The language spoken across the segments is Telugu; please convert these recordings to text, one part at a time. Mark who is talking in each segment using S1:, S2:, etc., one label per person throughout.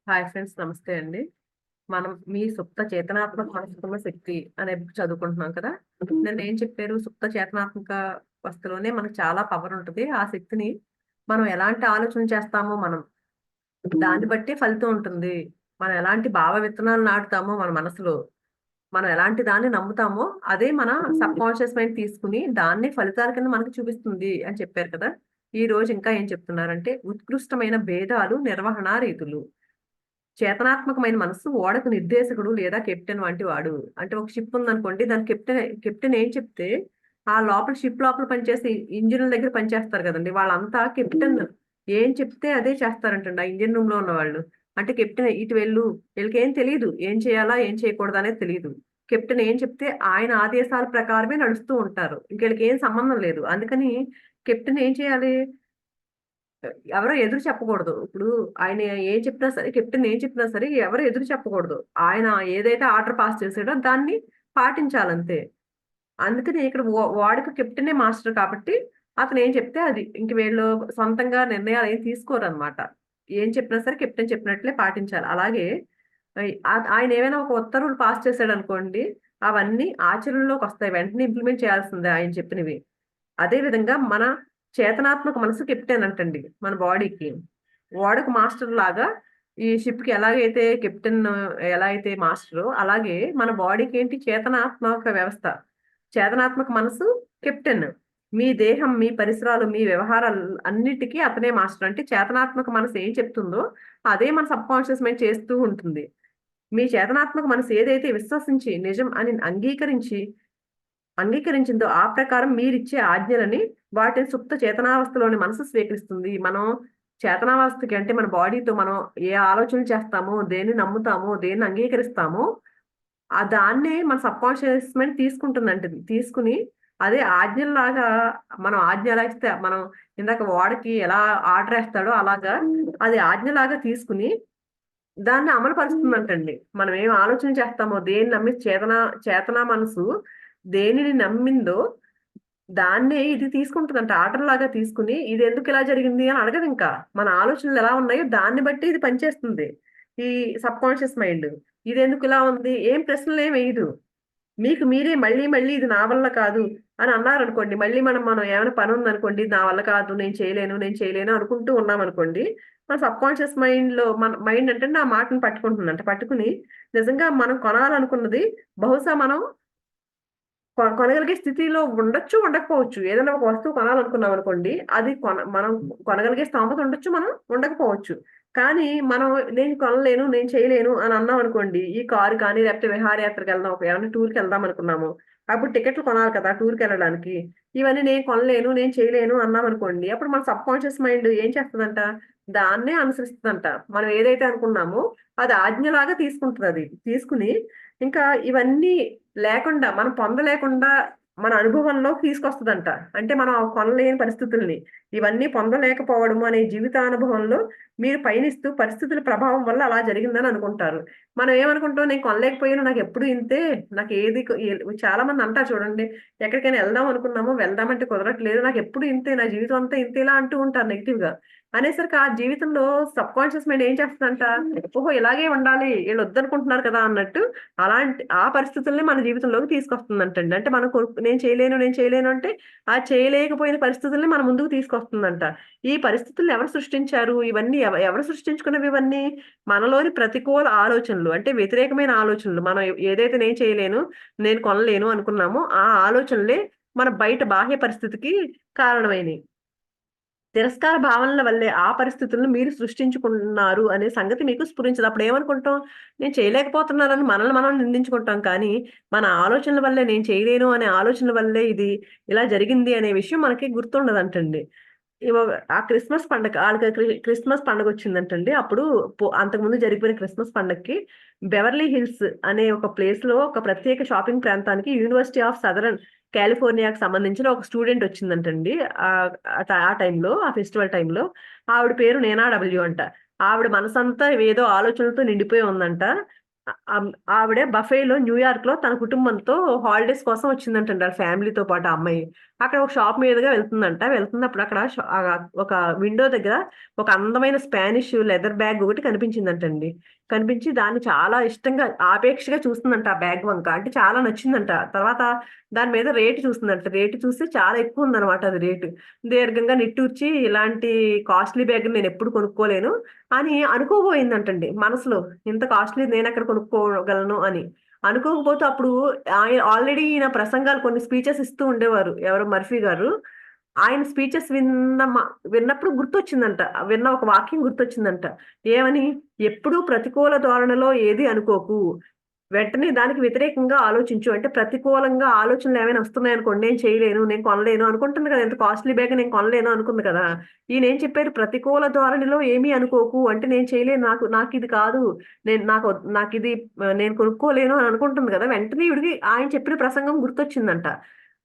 S1: హాయ్ ఫ్రెండ్స్, నమస్తే అండి. మనం మీ సుప్త చేతనాత్మక మనసుకున్న శక్తి అనే బుక్ చదువుకుంటున్నాం కదా. నేను ఏం చెప్పారు, సుప్త చేతనాత్మక వస్తులోనే మనకు చాలా పవర్ ఉంటుంది. ఆ శక్తిని మనం ఎలాంటి ఆలోచన చేస్తామో దాన్ని బట్టి ఫలితం ఉంటుంది. మనం ఎలాంటి భావ విత్తనాలు నాటుతామో మన మనసులో, మనం ఎలాంటి దాన్ని నమ్ముతామో అదే మన సబ్ కాన్షియస్ మైండ్ తీసుకుని దాన్ని ఫలితాల కింద మనకు చూపిస్తుంది అని చెప్పారు కదా. ఈ రోజు ఇంకా ఏం చెప్తున్నారంటే, ఉత్కృష్టమైన భేదాలు నిర్వహణ రీతులు. చేతనాత్మకమైన మనస్సు ఓడకు నిర్దేశకుడు లేదా కెప్టెన్ వంటి వాడు. అంటే ఒక షిప్ ఉందనుకోండి, దాని కెప్టెన్ కెప్టెన్ ఏం చెప్తే ఆ లోపల షిప్ లోపల పనిచేసే ఇంజిన్ దగ్గర పనిచేస్తారు కదండి, వాళ్ళంతా కెప్టెన్ ఏం చెప్తే అదే చేస్తారంటండి ఆ ఇంజిన్ రూమ్ లో ఉన్న వాళ్ళు. అంటే కెప్టెన్ ఇటు వెళ్ళు, వీళ్ళకి ఏం తెలియదు, ఏం చేయాలా ఏం చేయకూడదు అనేది తెలియదు. కెప్టెన్ ఏం చెప్తే ఆయన ఆదేశాల ప్రకారమే నడుస్తూ ఉంటారు, ఇంకెళ్ళకి ఏం సంబంధం లేదు. అందుకని కెప్టెన్ ఏం చేయాలి, ఎవరో ఎదురు చెప్పకూడదు. ఇప్పుడు ఆయన ఏం చెప్పినా సరే, కెప్టెన్ ఏం చెప్పినా సరే ఎవరు ఎదురు చెప్పకూడదు. ఆయన ఏదైతే ఆర్డర్ పాస్ చేసాడో దాన్ని పాటించాలంతే. అందుకని ఇక్కడ వాడికి కెప్టెనే మాస్టర్ కాబట్టి అతను ఏం చెప్తే అది. ఇంక వీళ్ళు సొంతంగా నిర్ణయాలు ఏం తీసుకోరనమాట. ఏం చెప్పినా సరే కెప్టెన్ చెప్పినట్లే పాటించాలి. అలాగే ఆయన ఏమైనా ఒక ఉత్తర్వులు పాస్ చేశాడు అనుకోండి, అవన్నీ ఆచరణలోకి వస్తాయి, వెంటనే ఇంప్లిమెంట్ చేయాల్సిందే ఆయన చెప్పినవి. అదే విధంగా మన చేతనాత్మక మనసు కెప్టెన్ అంటండి మన బాడీకి. ఓడకు మాస్టర్ లాగా ఈ షిప్ కి ఎలాగైతే కెప్టెన్, ఎలా అయితే మాస్టర్, అలాగే మన బాడీకి ఏంటి చేతనాత్మక వ్యవస్థ, చేతనాత్మక మనసు కెప్టెన్. మీ దేహం, మీ పరిసరాలు, మీ వ్యవహారాలు అన్నిటికీ అతనే మాస్టర్. అంటే చేతనాత్మక మనసు ఏం చెప్తుందో అదే మన సబ్ కాన్షియస్ మైండ్ చేస్తూ ఉంటుంది. మీ చేతనాత్మక మనసు ఏదైతే విశ్వసించి నిజం అని అంగీకరించిందో ఆ ప్రకారం మీరిచ్చే ఆజ్ఞలని వాటిని సుప్త చేతనావస్థలోని మనసు స్వీకరిస్తుంది. మనం చేతనావస్థకి అంటే మన బాడీతో మనం ఏ ఆలోచనలు చేస్తామో, దేన్ని నమ్ముతామో, దేన్ని అంగీకరిస్తామో ఆ దాన్నే మన సబ్ కాన్షియస్ మైండ్ తీసుకుంటుందంటే తీసుకుని అదే ఆజ్ఞలాగా, మనం ఆజ్ఞ ఎలా ఇస్తే మనం ఇందాక వాడికి ఎలా ఆర్డర్ వేస్తాడో అలాగా అది ఆజ్ఞలాగా తీసుకుని దాన్ని అమలు పరుస్తుందంటండి. మనం ఏం ఆలోచన చేస్తామో, దేన్ని నమ్మి చేతనా మనసు దేనిని నమ్మిందో దాన్నే ఇది తీసుకుంటుందంట. ఆర్డర్ లాగా తీసుకుని ఇది ఎందుకు ఇలా జరిగింది అని అడగదు ఇంకా. మన ఆలోచనలు ఎలా ఉన్నాయో దాన్ని బట్టి ఇది పనిచేస్తుంది ఈ సబ్ కాన్షియస్ మైండ్. ఇది ఎందుకు ఇలా ఉంది ఏం ప్రశ్నలు ఏం వేయదు. మీకు మీరే మళ్ళీ మళ్ళీ ఇది నా వల్ల కాదు అని అన్నారనుకోండి, మళ్ళీ మనం ఏమైనా పని ఉందనుకోండి, నా వల్ల కాదు, నేను చేయలేను నేను చేయలేను అనుకుంటూ ఉన్నామనుకోండి, మన సబ్ కాన్షియస్ మైండ్ లో మన మైండ్ అంటే ఆ మాటను పట్టుకుంటుందంట. పట్టుకుని నిజంగా మనం కొనాలనుకున్నది బహుశా మనం కొనగలిగే స్థితిలో ఉండొచ్చు, ఉండకపోవచ్చు. ఏదైనా ఒక వస్తువు కొనాలనుకున్నాం అనుకోండి, అది మనం కొనగలిగే స్తోమత ఉండొచ్చు, మనం ఉండకపోవచ్చు. కానీ మనం నేను కొనలేను, నేను చేయలేను అని అన్నాం అనుకోండి, ఈ కారు కానీ లేకపోతే విహారయాత్రకు వెళ్దాం, ఏమైనా టూర్కి వెళ్దాం అనుకున్నాము, అప్పుడు టికెట్లు కొనాలి కదా టూర్కి వెళ్ళడానికి. ఇవన్నీ నేను కొనలేను, నేను చేయలేను అన్నాం అనుకోండి, అప్పుడు మన సబ్ కాన్షియస్ మైండ్ ఏం చేస్తుందంట, దాన్నే అనుసరిస్తుందంట. మనం ఏదైతే అనుకున్నామో అది ఆజ్ఞలాగా తీసుకుంటుంది. అది తీసుకుని ఇంకా ఇవన్నీ లేకుండా, మనం పొందలేకుండా మన అనుభవంలో తీసుకొస్తదంట. అంటే మనం కొనలేని పరిస్థితుల్ని, ఇవన్నీ పొందలేకపోవడము అనే జీవితానుభవంలో మీరు పయనిస్తూ పరిస్థితుల ప్రభావం వల్ల అలా జరిగిందని అనుకుంటారు. మనం ఏమనుకుంటాం, నేను కొనలేకపోయాను, నాకు ఎప్పుడు ఇంతే, నాకు చాలా మంది అంటారు చూడండి, ఎక్కడికైనా వెళ్దాం అనుకున్నామో వెళ్దామంటే కుదరట్లేదు, నాకు ఎప్పుడు ఇంతే, నా జీవితం అంతా ఇంతేలా అంటూ ఉంటారు నెగిటివ్ గా. అనేసరికి ఆ జీవితంలో సబ్ కాన్షియస్ మైండ్ ఏం చేస్తుందంట, ఓహో ఇలాగే ఉండాలి, వీళ్ళు వద్దనుకుంటున్నారు కదా అన్నట్టు అలాంటి ఆ పరిస్థితుల్ని మన జీవితంలోకి తీసుకొస్తుందంటండి. అంటే మనం నేను చేయలేను నేను చేయలేను అంటే ఆ చేయలేకపోయిన పరిస్థితుల్ని మన ముందుకు తీసుకొస్తుందంట. ఈ పరిస్థితుల్ని ఎవరు సృష్టించారు, ఇవన్నీ ఎవరు సృష్టించుకున్నవి ఇవన్నీ? మనలోని ప్రతికూల ఆలోచనలు, అంటే వ్యతిరేకమైన ఆలోచనలు. మనం ఏదైతే నేను చేయలేను, నేను కొనలేను అనుకున్నామో ఆ ఆలోచనలే మన బయట బాహ్య పరిస్థితికి కారణమైనవి. తిరస్కార భావనల వల్లే ఆ పరిస్థితులను మీరు సృష్టించుకున్నారు అనే సంగతి మీకు స్ఫురించదు. అప్పుడు ఏమనుకుంటాం, నేను చేయలేకపోతున్నానని మనల్ని మనం నిందించుకుంటాం. కానీ మన ఆలోచనల వల్లే, నేను చేయలేను అనే ఆలోచనల వల్లే ఇది ఇలా జరిగింది అనే విషయం మనకి గుర్తుండదంటండి. ఇవ ఆ క్రిస్మస్ పండగ ఆళ్ళకి క్రిస్మస్ పండగొచ్చిందంటండి. అప్పుడు అంతకుముందు జరిగిపోయిన క్రిస్మస్ పండగకి బెవర్లీ హిల్స్ అనే ఒక ప్లేస్‌లో ఒక ప్రత్యేక షాపింగ్ ప్రాంతానికి యూనివర్సిటీ ఆఫ్ సదరన్ కాలిఫోర్నియాకి సంబంధించిన ఒక స్టూడెంట్ వచ్చిందంటండి. ఆ టైంలో, ఆ ఫెస్టివల్ టైంలో. ఆవిడ పేరు నేనా డబ్ల్యూ అంట. ఆవిడ మనసంతా ఏదో ఆలోచనలతో నిండిపోయి ఉందంట. ఆవిడ బఫేలో న్యూయార్క్ లో తన కుటుంబంతో హాలిడేస్ కోసం వచ్చిందంటండి వాళ్ళ ఫ్యామిలీతో పాటు ఆ అమ్మాయి. అక్కడ ఒక షాప్ మీదుగా వెళ్తుందంట. వెళ్తున్నప్పుడు అక్కడ ఒక విండో దగ్గర ఒక అందమైన స్పానిష్ లెదర్ బ్యాగ్ ఒకటి కనిపించిందంటండి. కనిపించి దాన్ని చాలా ఇష్టంగా ఆపేక్షగా చూస్తుందంట ఆ బ్యాగ్ వంక. అంటే చాలా నచ్చిందంట. తర్వాత దాని మీద రేటు చూస్తుందంట. రేటు చూసి చాలా ఎక్కువ ఉందన్నమాట అది రేటు. దీర్ఘంగా నిట్టూర్చి ఇలాంటి కాస్ట్లీ బ్యాగ్ నేను ఎప్పుడు కొనుక్కోలేను అని అనుకోబోయిందంటండి మనసులో. ఇంత కాస్ట్‌లీ నేనెక్కడ కొనుక్కోగలను అని. అనుకోకపోతే అప్పుడు ఆల్రెడీ ఈయన ప్రసంగాలు కొన్ని స్పీచెస్ ఇస్తూ ఉండేవారు. ఎవరు మర్ఫీ గారు. ఆయన స్పీచెస్ విన్నప్పుడు గుర్తొచ్చిందంట. విన్న ఒక వాక్యం గుర్తొచ్చిందంట. ఏమని? "ఎప్పుడూ ప్రతికూల ధోరణిలో ఏది అనుకోకు. వెంటనే దానికి వ్యతిరేకంగా ఆలోచించు." అంటే ప్రతికూలంగా ఆలోచనలేమైనా వస్తున్నాయనుకోండి, నేను చేయలేను, నేను కొనలేను అనుకుంటుంది కదా! ఇంత కాస్ట్‌లీ బ్యాగ్ నేను కొనలేను అనుకుంది కదా! ఈయనేం చెప్పారు? ప్రతికూల ధోరణిలో ఏమీ అనుకోకు. అంటే నేను చేయలేను. నాకిది కాదు. నాకిది నేను కొనుక్కోలేను అని అనుకుంటుంది కదా! వెంటనే ఈవిడకి ఆయన చెప్పిన ప్రసంగం గుర్తొచ్చిందంట.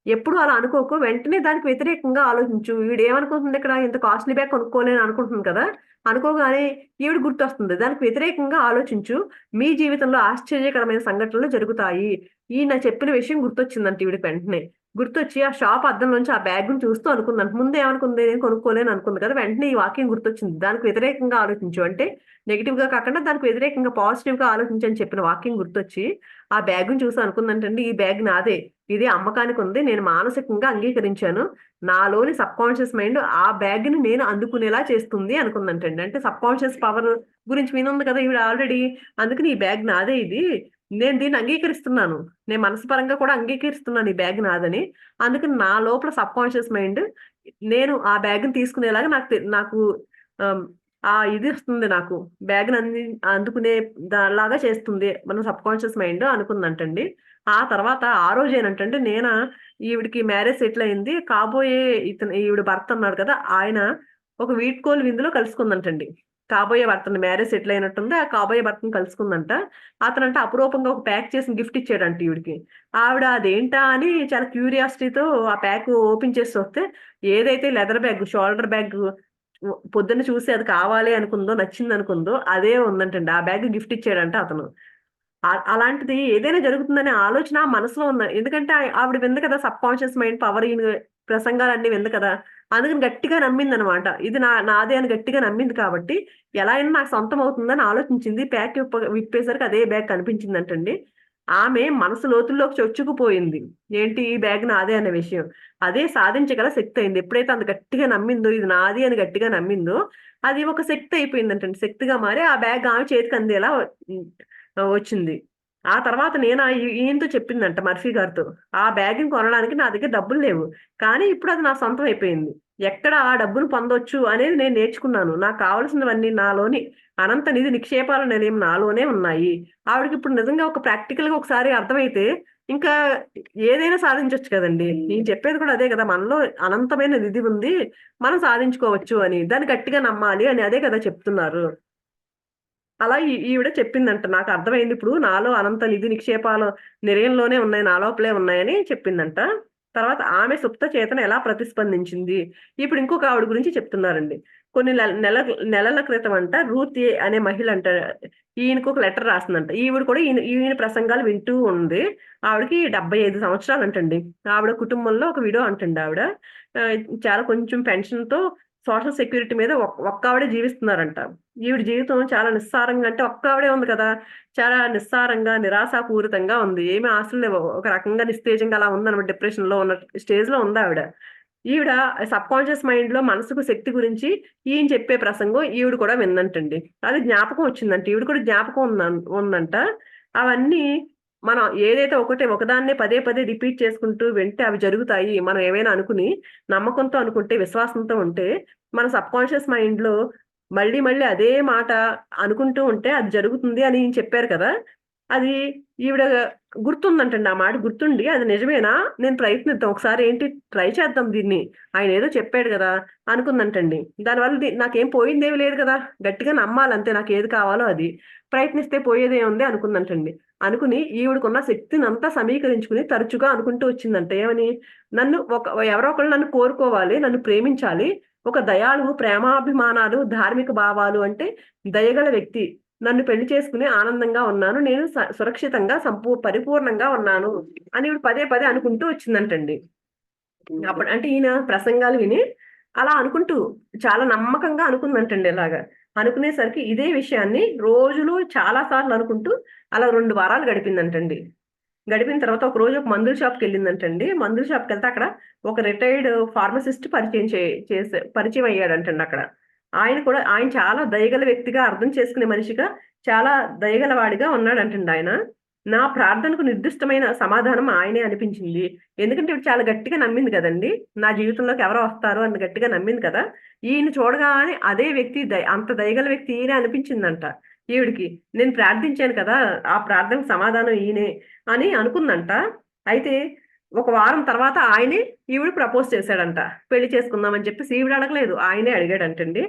S1: ఎప్పుడు అలా అనుకోకు. వెంటనే దానికి వ్యతిరేకంగా ఆలోచించు. ఈవిడేమనుకుంటుంది ఇక్కడ ఇంత కాస్ట్‌లీ బ్యాగ్ కొనుక్కోలేను అనుకుంటుంది కదా! అనుకోగానే ఈవిడ గుర్తొస్తుంది. దానికి వ్యతిరేకంగా ఆలోచించు. మీ జీవితంలో ఆశ్చర్యకరమైన సంఘటనలు జరుగుతాయి. ఈయన చెప్పిన విషయం గుర్తొచ్చిందంట ఈవిడకి వెంటనే. గుర్తొచ్చి ఆ షాప్ అద్దంలోంచి ఆ బ్యాగ్‌ని చూస్తూ అనుకుందంట. ముందేమనుకుంది? నేను కొనుక్కోలేను అనుకుంది కదా! వెంటనే ఈ వాక్యం గుర్తొచ్చింది. దానికి వ్యతిరేకంగా ఆలోచించు. అంటే నెగెటివ్‌గా కాకుండా దానికి వ్యతిరేకంగా పాజిటివ్‌గా ఆలోచించు అని చెప్పిన వాక్యం గుర్తొచ్చి, ఆ బ్యాగ్‌ని చూసి అనుకుందంటండి, ఈ బ్యాగ్ నాదే. ఇది అమ్మకానికుంది. నేను మానసికంగా అంగీకరించాను. నాలోని సబ్‌కాన్షియస్ మైండ్ ఆ బ్యాగ్‌ని నేను అందుకునేలా చేస్తుంది అనుకుందంటండి. అంటే సబ్‌కాన్షియస్ పవర్ గురించి వినుంది కదా! ఈవిడ ఆల్రెడీ. అందుకని ఈ బ్యాగ్ నాదే ఇది. నేను దీన్ని అంగీకరిస్తున్నాను. నేను మనసుపరంగా కూడా అంగీకరిస్తున్నాను ఈ బ్యాగ్ నాదని. అందుకని నా లోపల సబ్‌కాన్షియస్ మైండ్ నేను ఆ బ్యాగ్‌ని తీసుకునేలాగా నాకు ఆహ్, ఆ ఇది వస్తుంది నాకు. బ్యాగ్‌ని అందుకునే దానిలాగా చేస్తుంది మన సబ్‌కాన్షియస్ మైండ్ అనుకుందంటండి. ఆ తర్వాత ఆ రోజేనంటండి ఈవిడకి మ్యారేజ్ సెటిల్ అయింది. కాబోయే ఈవిడ భర్త ఉన్నాడు కదా! ఆయన ఒక వీడ్కోలు విందులో కలుసుకుందంటండి. కాబోయే భర్తని మ్యారేజ్ సెటిల్ అయినట్టుంది. ఆ కాబోయే భర్తని కలుసుకుందంట. అతనంట అపురూపంగా ఒక ప్యాక్ చేసిన గిఫ్ట్ ఇచ్చాడంట ఈవిడకి. ఆవిడ అదేంటా అని చాలా క్యూరియాసిటీతో ఆ ప్యాక్ ఓపెన్ చేసి చూస్తే ఏదైతే లెదర్ బ్యాగ్, షోల్డర్ బ్యాగ్ పొద్దున్న చూసి అది కావాలి అనుకుందో, నచ్చిందనుకుందో అదే ఉందంటండి. ఆ బ్యాగ్ గిఫ్ట్ ఇచ్చాడంట అతను. అలాంటిది ఏదైనా జరుగుతుందనే ఆలోచన ఆ మనసులో ఉంది. ఎందుకంటే ఆవిడ వింది కదా! సబ్‌కాన్షియస్ మైండ్ పవర్ ఈయన ప్రసంగాలన్నీ వింది కదా! అందుకని గట్టిగా నమ్మిందనమాట. ఇది నాదే అని గట్టిగా నమ్మింది కాబట్టి, ఎలా అయినా నాకు సొంతం అవుతుందని ఆలోచించింది. ప్యాక్ విప్పేసరికి అదే బ్యాగ్ కనిపించిందంటండి. ఆమె మనసు లోతుల్లోకి చొచ్చుకుపోయింది. ఏంటి ఈ బ్యాగ్ నాదే అనే విషయం. అదే సాధించగల శక్తి అయింది. ఎప్పుడైతే అంత గట్టిగా నమ్మిందో, ఇది నాది అని గట్టిగా నమ్మిందో, అది ఒక శక్తి అయిపోయిందంటండి. శక్తిగా మారి ఆ బ్యాగ్ ఆమె చేతికి అందేలా హ్మ్. వచ్చింది. ఆ తర్వాత నేను ఈయనతో చెప్పిందంట మర్ఫీ గారితో. ఆ బ్యాగ్‌ని కొనడానికి నా దగ్గర డబ్బులు లేవు. కానీ ఇప్పుడు అది నా సొంతం అయిపోయింది. ఎక్కడ ఆ డబ్బును పొందొచ్చు అనేది నేను నేర్చుకున్నాను. నాకు కావాల్సినవన్నీ నాలోని అనంత నిధి నిక్షేపాల నిలయం నాలోనే ఉన్నాయి. ఆవిడకిప్పుడు నిజంగా ఒక ప్రాక్టికల్‌గా ఒకసారి అర్థమైతే, ఇంకా ఏదైనా సాధించొచ్చు కదండీ! నేను చెప్పేది కూడా అదే కదా! మనలో అనంతమైన నిధి ఉంది. మనం సాధించుకోవచ్చు అని. దాన్ని గట్టిగా నమ్మాలి అని అదే కదా చెప్తున్నారు. అలా ఈవిడ చెప్పిందంట. నాకర్థమైందిప్పుడు. నాలో అనంత నిధి నిక్షేపాలు నిలయంలోనే ఉన్నాయి. నా లోపలే ఉన్నాయని చెప్పిందంట. తర్వాత ఆమె సుప్త చేతన ఎలా ప్రతిస్పందించింది. ఇప్పుడు ఇంకొక ఆవిడ గురించి చెప్తున్నారండి. కొన్ని నెలల క్రితమంట రూత్ ఏ అనే మహిళంట ఈయనకొక లెటర్ రాసిందంట. ఈవిడ కూడా ఈయన ప్రసంగాలు వింటూ ఉంది. ఆవిడకి 75 సంవత్సరాలంటండి. ఆవిడ కుటుంబంలో ఒక విడో అంటండి ఆవిడ. ఆహ్, చాలా కొంచెం పెన్షన్‌తో సోషల్ సెక్యూరిటీ మీద ఒక్కావిడే జీవిస్తున్నారంట. ఈవిడ జీవితం చాలా నిస్సారంగా అంటే ఒక్కావిడే ఉంది కదా! చాలా నిస్సారంగా, నిరాశాపూరితంగా ఉంది. ఏమి ఆశలు లేవు. ఒక రకంగా నిస్తేజంగా అలా ఉందన్నమాట. డిప్రెషన్‌లో ఉన్న స్టేజ్‌లో ఉందావిడ. ఈవిడ సబ్‌కాన్షియస్ మైండ్‌లో మనసుకు శక్తి గురించి ఈయన చెప్పే ప్రసంగం ఈవిడ కూడా విందంటండి. అది జ్ఞాపకం వచ్చిందంట. ఈవిడ కూడా జ్ఞాపకం ఉందంట. అవన్నీ మనం ఏదైతే ఒకదాన్నే పదే పదే రిపీట్ చేసుకుంటూ వింటే అవి జరుగుతాయి. మనం ఏవైనా అనుకుని నమ్మకంతో అనుకుంటే, విశ్వాసంతో ఉంటే మన సబ్‌కాన్షియస్ మైండ్‌లో మళ్ళీ మళ్ళీ అదే మాట అనుకుంటూ ఉంటే అది జరుగుతుంది అని చెప్పారు కదా! అది ఈవిడ గుర్తుందంటండి. ఆ మాట గుర్తుండి అది నిజమేనా? నేను ప్రయత్నిద్దాం. ఒకసారి ఏంటి ట్రై చేద్దాం దీన్ని. ఆయనేదో చెప్పాడు గదా! అనుకుందంటండి. దానివల్ల నాకేం పోయిందేమి లేదు గదా! గట్టిగా నమ్మాలంతే నాకేది కావాలో అది. ప్రయత్నిస్తే పోయేదేముంది అనుకుందంటండి. అనుకుని ఈవిడకున్న శక్తినంతా సమీకరించుకొని తరచుగా అనుకుంటూ వచ్చిందంట. ఏమని? ఎవరో ఒకళ్ళు నన్ను కోరుకోవాలి. నన్ను ప్రేమించాలి. ఒక దయాళువు, ప్రేమాభిమానాలు, ధార్మిక భావాలు అంటే దయగల వ్యక్తి. నన్ను పెళ్లి చేసుకుని ఆనందంగా ఉన్నాను, నేను సురక్షితంగా పరిపూర్ణంగా ఉన్నాను అని ఈవిడ పదే పదే అనుకుంటూ వచ్చిందంటండి. అప్పుడు అంటే ఈయన ప్రసంగాలు విని అలా అనుకుంటూ చాలా నమ్మకంగా అనుకుందంటండి ఇలాగా. అనుకునేసరికి ఇదే విషయాన్ని రోజులు చాలా సార్లు అనుకుంటూ అలా 2 వారాలు గడిపిందంటండి. గడిపిన తర్వాత ఒక రోజు ఒక మందుల షాప్‌కెళ్ళిందంటండి. మందుల షాప్‌కెళ్తే అక్కడ ఒక రిటైర్డ్ ఫార్మసిస్ట్ పరిచయం అయ్యాడంటండి అక్కడ. ఆయన చాలా దయగల వ్యక్తిగా, అర్థం చేసుకునే మనిషిగా, చాలా దయగల వాడిగా ఉన్నాడంటండి ఆయన. నా ప్రార్థనకు నిర్దిష్టమైన సమాధానం ఆయనే అనిపించింది. ఎందుకంటే ఈవిడ చాలా గట్టిగా నమ్మింది గదండీ! నా జీవితంలోకి ఎవరో వస్తారు అని గట్టిగా నమ్మింది కదా! ఈయన చూడగానే అదే వ్యక్తి అంత దయగల వ్యక్తి ఈయనే అనిపించిందంట ఈవిడకి. నేను ప్రార్థించాను కదా! ఆ ప్రార్థనకు సమాధానం ఈయనే అని అనుకుందంట. అయితే ఒక వారం తర్వాత ఆయనే ఈవిడ ప్రపోజ్ చేశాడంట. పెళ్లి చేసుకుందాం అని చెప్పేసి ఈవిడ అడగలేదు. ఆయనే అడిగాడంటండి.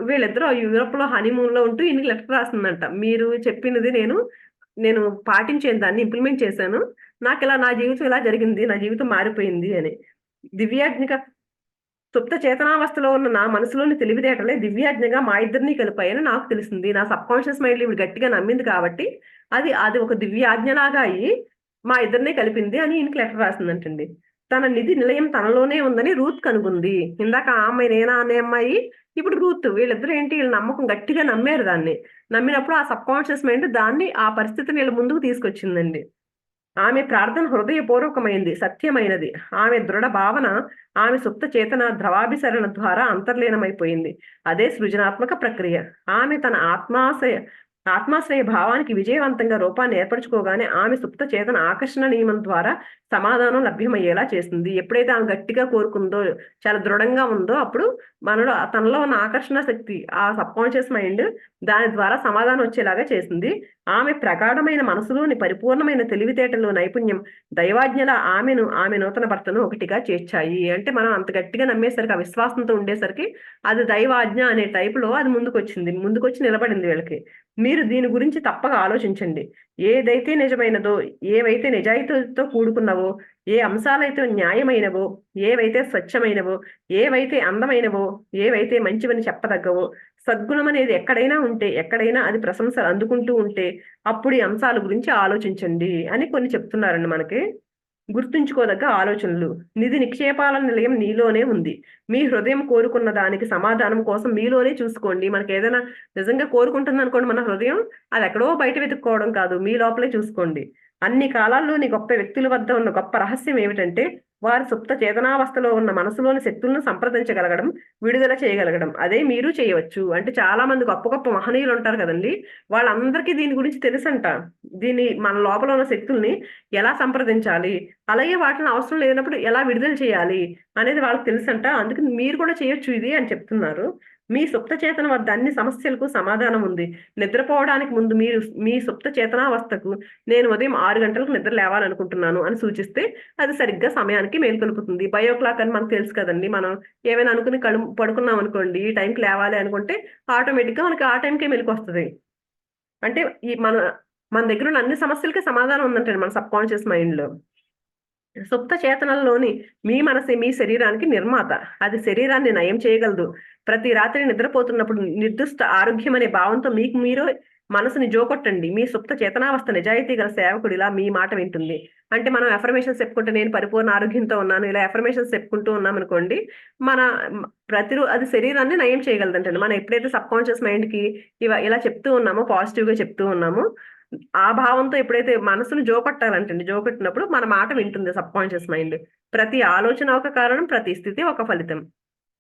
S1: వీళ్ళిద్దరూ యూరప్‌లో హనీమూన్‌లో ఉంటూ ఈయనకి లెటర్ రాసిందంట. మీరు చెప్పినది నేను పాటించాను, దాన్ని ఇంప్లిమెంట్ చేశాను. నా జీవితం ఇలా జరిగింది. నా జీవితం మారిపోయింది అని. దివ్యాజ్ఞిక సుప్త చేతనావస్థలో ఉన్న నా మనసులోని తెలివితేటలే దివ్యాజ్ఞగా మా ఇద్దరిని కలిపాయని నాకు తెలిసింది. నా సబ్‌కాన్షియస్ మైండ్‌లో ఈవిడ గట్టిగా నమ్మింది కాబట్టి, అది ఒక దివ్యాజ్ఞలాగా అయ్యి, మా ఇద్దరిని కలిపింది అని ఈయనకి లెటర్ రాసిందంటండి. తన నిధి నిలయం తనలోనే ఉందని రూత్ కనుగొంది. ఇందాక ఆ అమ్మాయి నేనా అనే అమ్మాయి, ఇప్పుడు రూత్. వీళ్ళిద్దరూ ఏంటి ఈళ్ళ నమ్మకం గట్టిగా నమ్మారు దాన్ని. నమ్మినప్పుడు ఆ సబ్‌కాన్షియస్ మైండ్ దాన్ని ఆ పరిస్థితిని ఈళ్ళ ముందుకు తీసుకొచ్చిందండి. ఆమె ప్రార్థన హృదయపూర్వకమైంది, సత్యమైనది. ఆమె దృఢ భావన, ఆమె సుప్త చేతన ద్రవాభిసరణ ద్వారా అంతర్లీనమైపోయింది. అదే సృజనాత్మక ప్రక్రియ. ఆమె తన ఆత్మాశ్రయ భావానికి విజయవంతంగా రూపాన్ని ఏర్పరచుకోగానే ఆమె సుప్త చేతన ఆకర్షణ నియమం ద్వారా సమాధానం లభ్యమయ్యేలా చేస్తుంది. ఎప్పుడైతే ఆమె గట్టిగా కోరుకుందో, చాలా దృఢంగా ఉందో, అప్పుడు తనలో ఉన్న ఆకర్షణ శక్తి, ఆ సబ్‌కాన్షియస్ మైండ్ దాని ద్వారా సమాధానం వచ్చేలాగా చేసింది. ఆమె ప్రగాఢమైన మనసులోని పరిపూర్ణమైన తెలివితేటలు, నైపుణ్యం, దైవాజ్ఞల ఆమె నూతన భర్తను ఒకటిగా చేర్చాయి. అంటే మనం అంత గట్టిగా నమ్మేసరికి, ఆ విశ్వాసంతో ఉండేసరికి అది దైవాజ్ఞ అనే టైప్‌లో అది ముందుకొచ్చింది. ముందుకొచ్చి నిలబడింది వీళ్ళకి. మీరు దీని గురించి తప్పక ఆలోచించండి. ఏదైతే నిజమైనదో, ఏవైతే నిజాయితీతో కూడుకున్నవో, ఏ అంశాలైతే న్యాయమైనవో, ఏవైతే స్వచ్ఛమైనవో, ఏవైతే అందమైనవో, ఏవైతే మంచివని చెప్పదగ్గవో, సద్గుణమనేది ఎక్కడైనా అది ప్రశంసలు అందుకుంటూ ఉంటే, అప్పుడు ఈ అంశాల గురించి ఆలోచించండి అని కొన్ని చెప్తున్నారండి మనకి. గుర్తుంచుకోదగ్గ ఆలోచనలు. నిధి నిక్షేపాల నిలయం నీలోనే ఉంది. మీ హృదయం కోరుకున్న దానికి సమాధానం కోసం మీలోనే చూసుకోండి. మనకేదైనా నిజంగా కోరుకుంటుందనుకోండి మన హృదయం, అదెక్కడో బయట వెతుక్కోవడం కాదు. మీ లోపలే చూసుకోండి. అన్ని కాలాల్లోని గొప్ప వ్యక్తుల వద్ద ఉన్న గొప్ప రహస్యం ఏమిటంటే, వారి సుప్త చేతనావస్థలో ఉన్న మనసులోని శక్తులను సంప్రదించగలగడం, విడుదల చేయగలగడం. అదే మీరు చేయవచ్చు. అంటే చాలా మంది గొప్ప గొప్ప మహనీయులుంటారు కదండీ! వాళ్ళందరికీ దీని గురించి తెలుసంట. మన లోపల ఉన్న శక్తుల్ని ఎలా సంప్రదించాలి? అలాగే వాటిని అవసరం లేనప్పుడు ఎలా విడుదల చేయాలి అనేది వాళ్ళకి తెలుసంట. అందుకని మీరు కూడా చేయొచ్చు ఇది అని చెప్తున్నారు. మీ సుప్త చేతన వద్ద అన్ని సమస్యలకు సమాధానం ఉంది. నిద్రపోవడానికి ముందు మీరు మీ సుప్త చేతనావస్థకు నేను ఉదయం 6 గంటలకు నిద్ర లేవాలనుకుంటున్నాను అని సూచిస్తే అది సరిగ్గా సమయానికి మేల్కొలుపుతుంది. బయో క్లాక్ అని మనకు తెలుసు కదండీ! మనం ఏమైనా అనుకుని పడుకున్నాం అనుకోండి, ఈ టైంకి లేవాలి అనుకుంటే ఆటోమేటిక్‌గా మనకి ఆ టైంకే మెలుకువొస్తది. అంటే మన మన దగ్గరున్న అన్ని సమస్యలకి సమాధానం ఉందంటండి మన సబ్‌కాన్షియస్ మైండ్‌లో. సుప్త చేతనల్లోని మీ మనసే మీ శరీరానికి నిర్మాత. అది శరీరాన్ని నయం చేయగలదు. ప్రతి రాత్రి నిద్రపోతున్నప్పుడు నిర్దిష్ట ఆరోగ్యం అనే భావంతో మీకు మీరు మనసుని జోకొట్టండి. మీ సుప్త చేతనావస్థ నిజాయితీ గల సేవకుడిలా మీ మాట వింటుంది. అంటే మనం అఫర్మేషన్స్ చెప్పుకుంటే నేను పరిపూర్ణ ఆరోగ్యంతో ఉన్నాను. ఇలా అఫర్మేషన్స్ చెప్పుకుంటూ ఉన్నామనుకోండి, మన మ అది శరీరాన్ని నయం చేయగలదంటండి. మనం ఎప్పుడైతే సబ్‌కాన్షియస్ మైండ్‌కి ఇలా చెప్తూ ఉన్నామో, పాజిటివ్‌గా చెప్తూ ఉన్నామో, ఆ భావంతో ఎప్పుడైతే మనసుని జోకొట్టాలంటండి. జోకొట్టినప్పుడు మన మాట వింటుంది సబ్‌కాన్షియస్ మైండ్. ప్రతి ఆలోచన ఒక కారణం, ప్రతి స్థితి ఒక ఫలితం.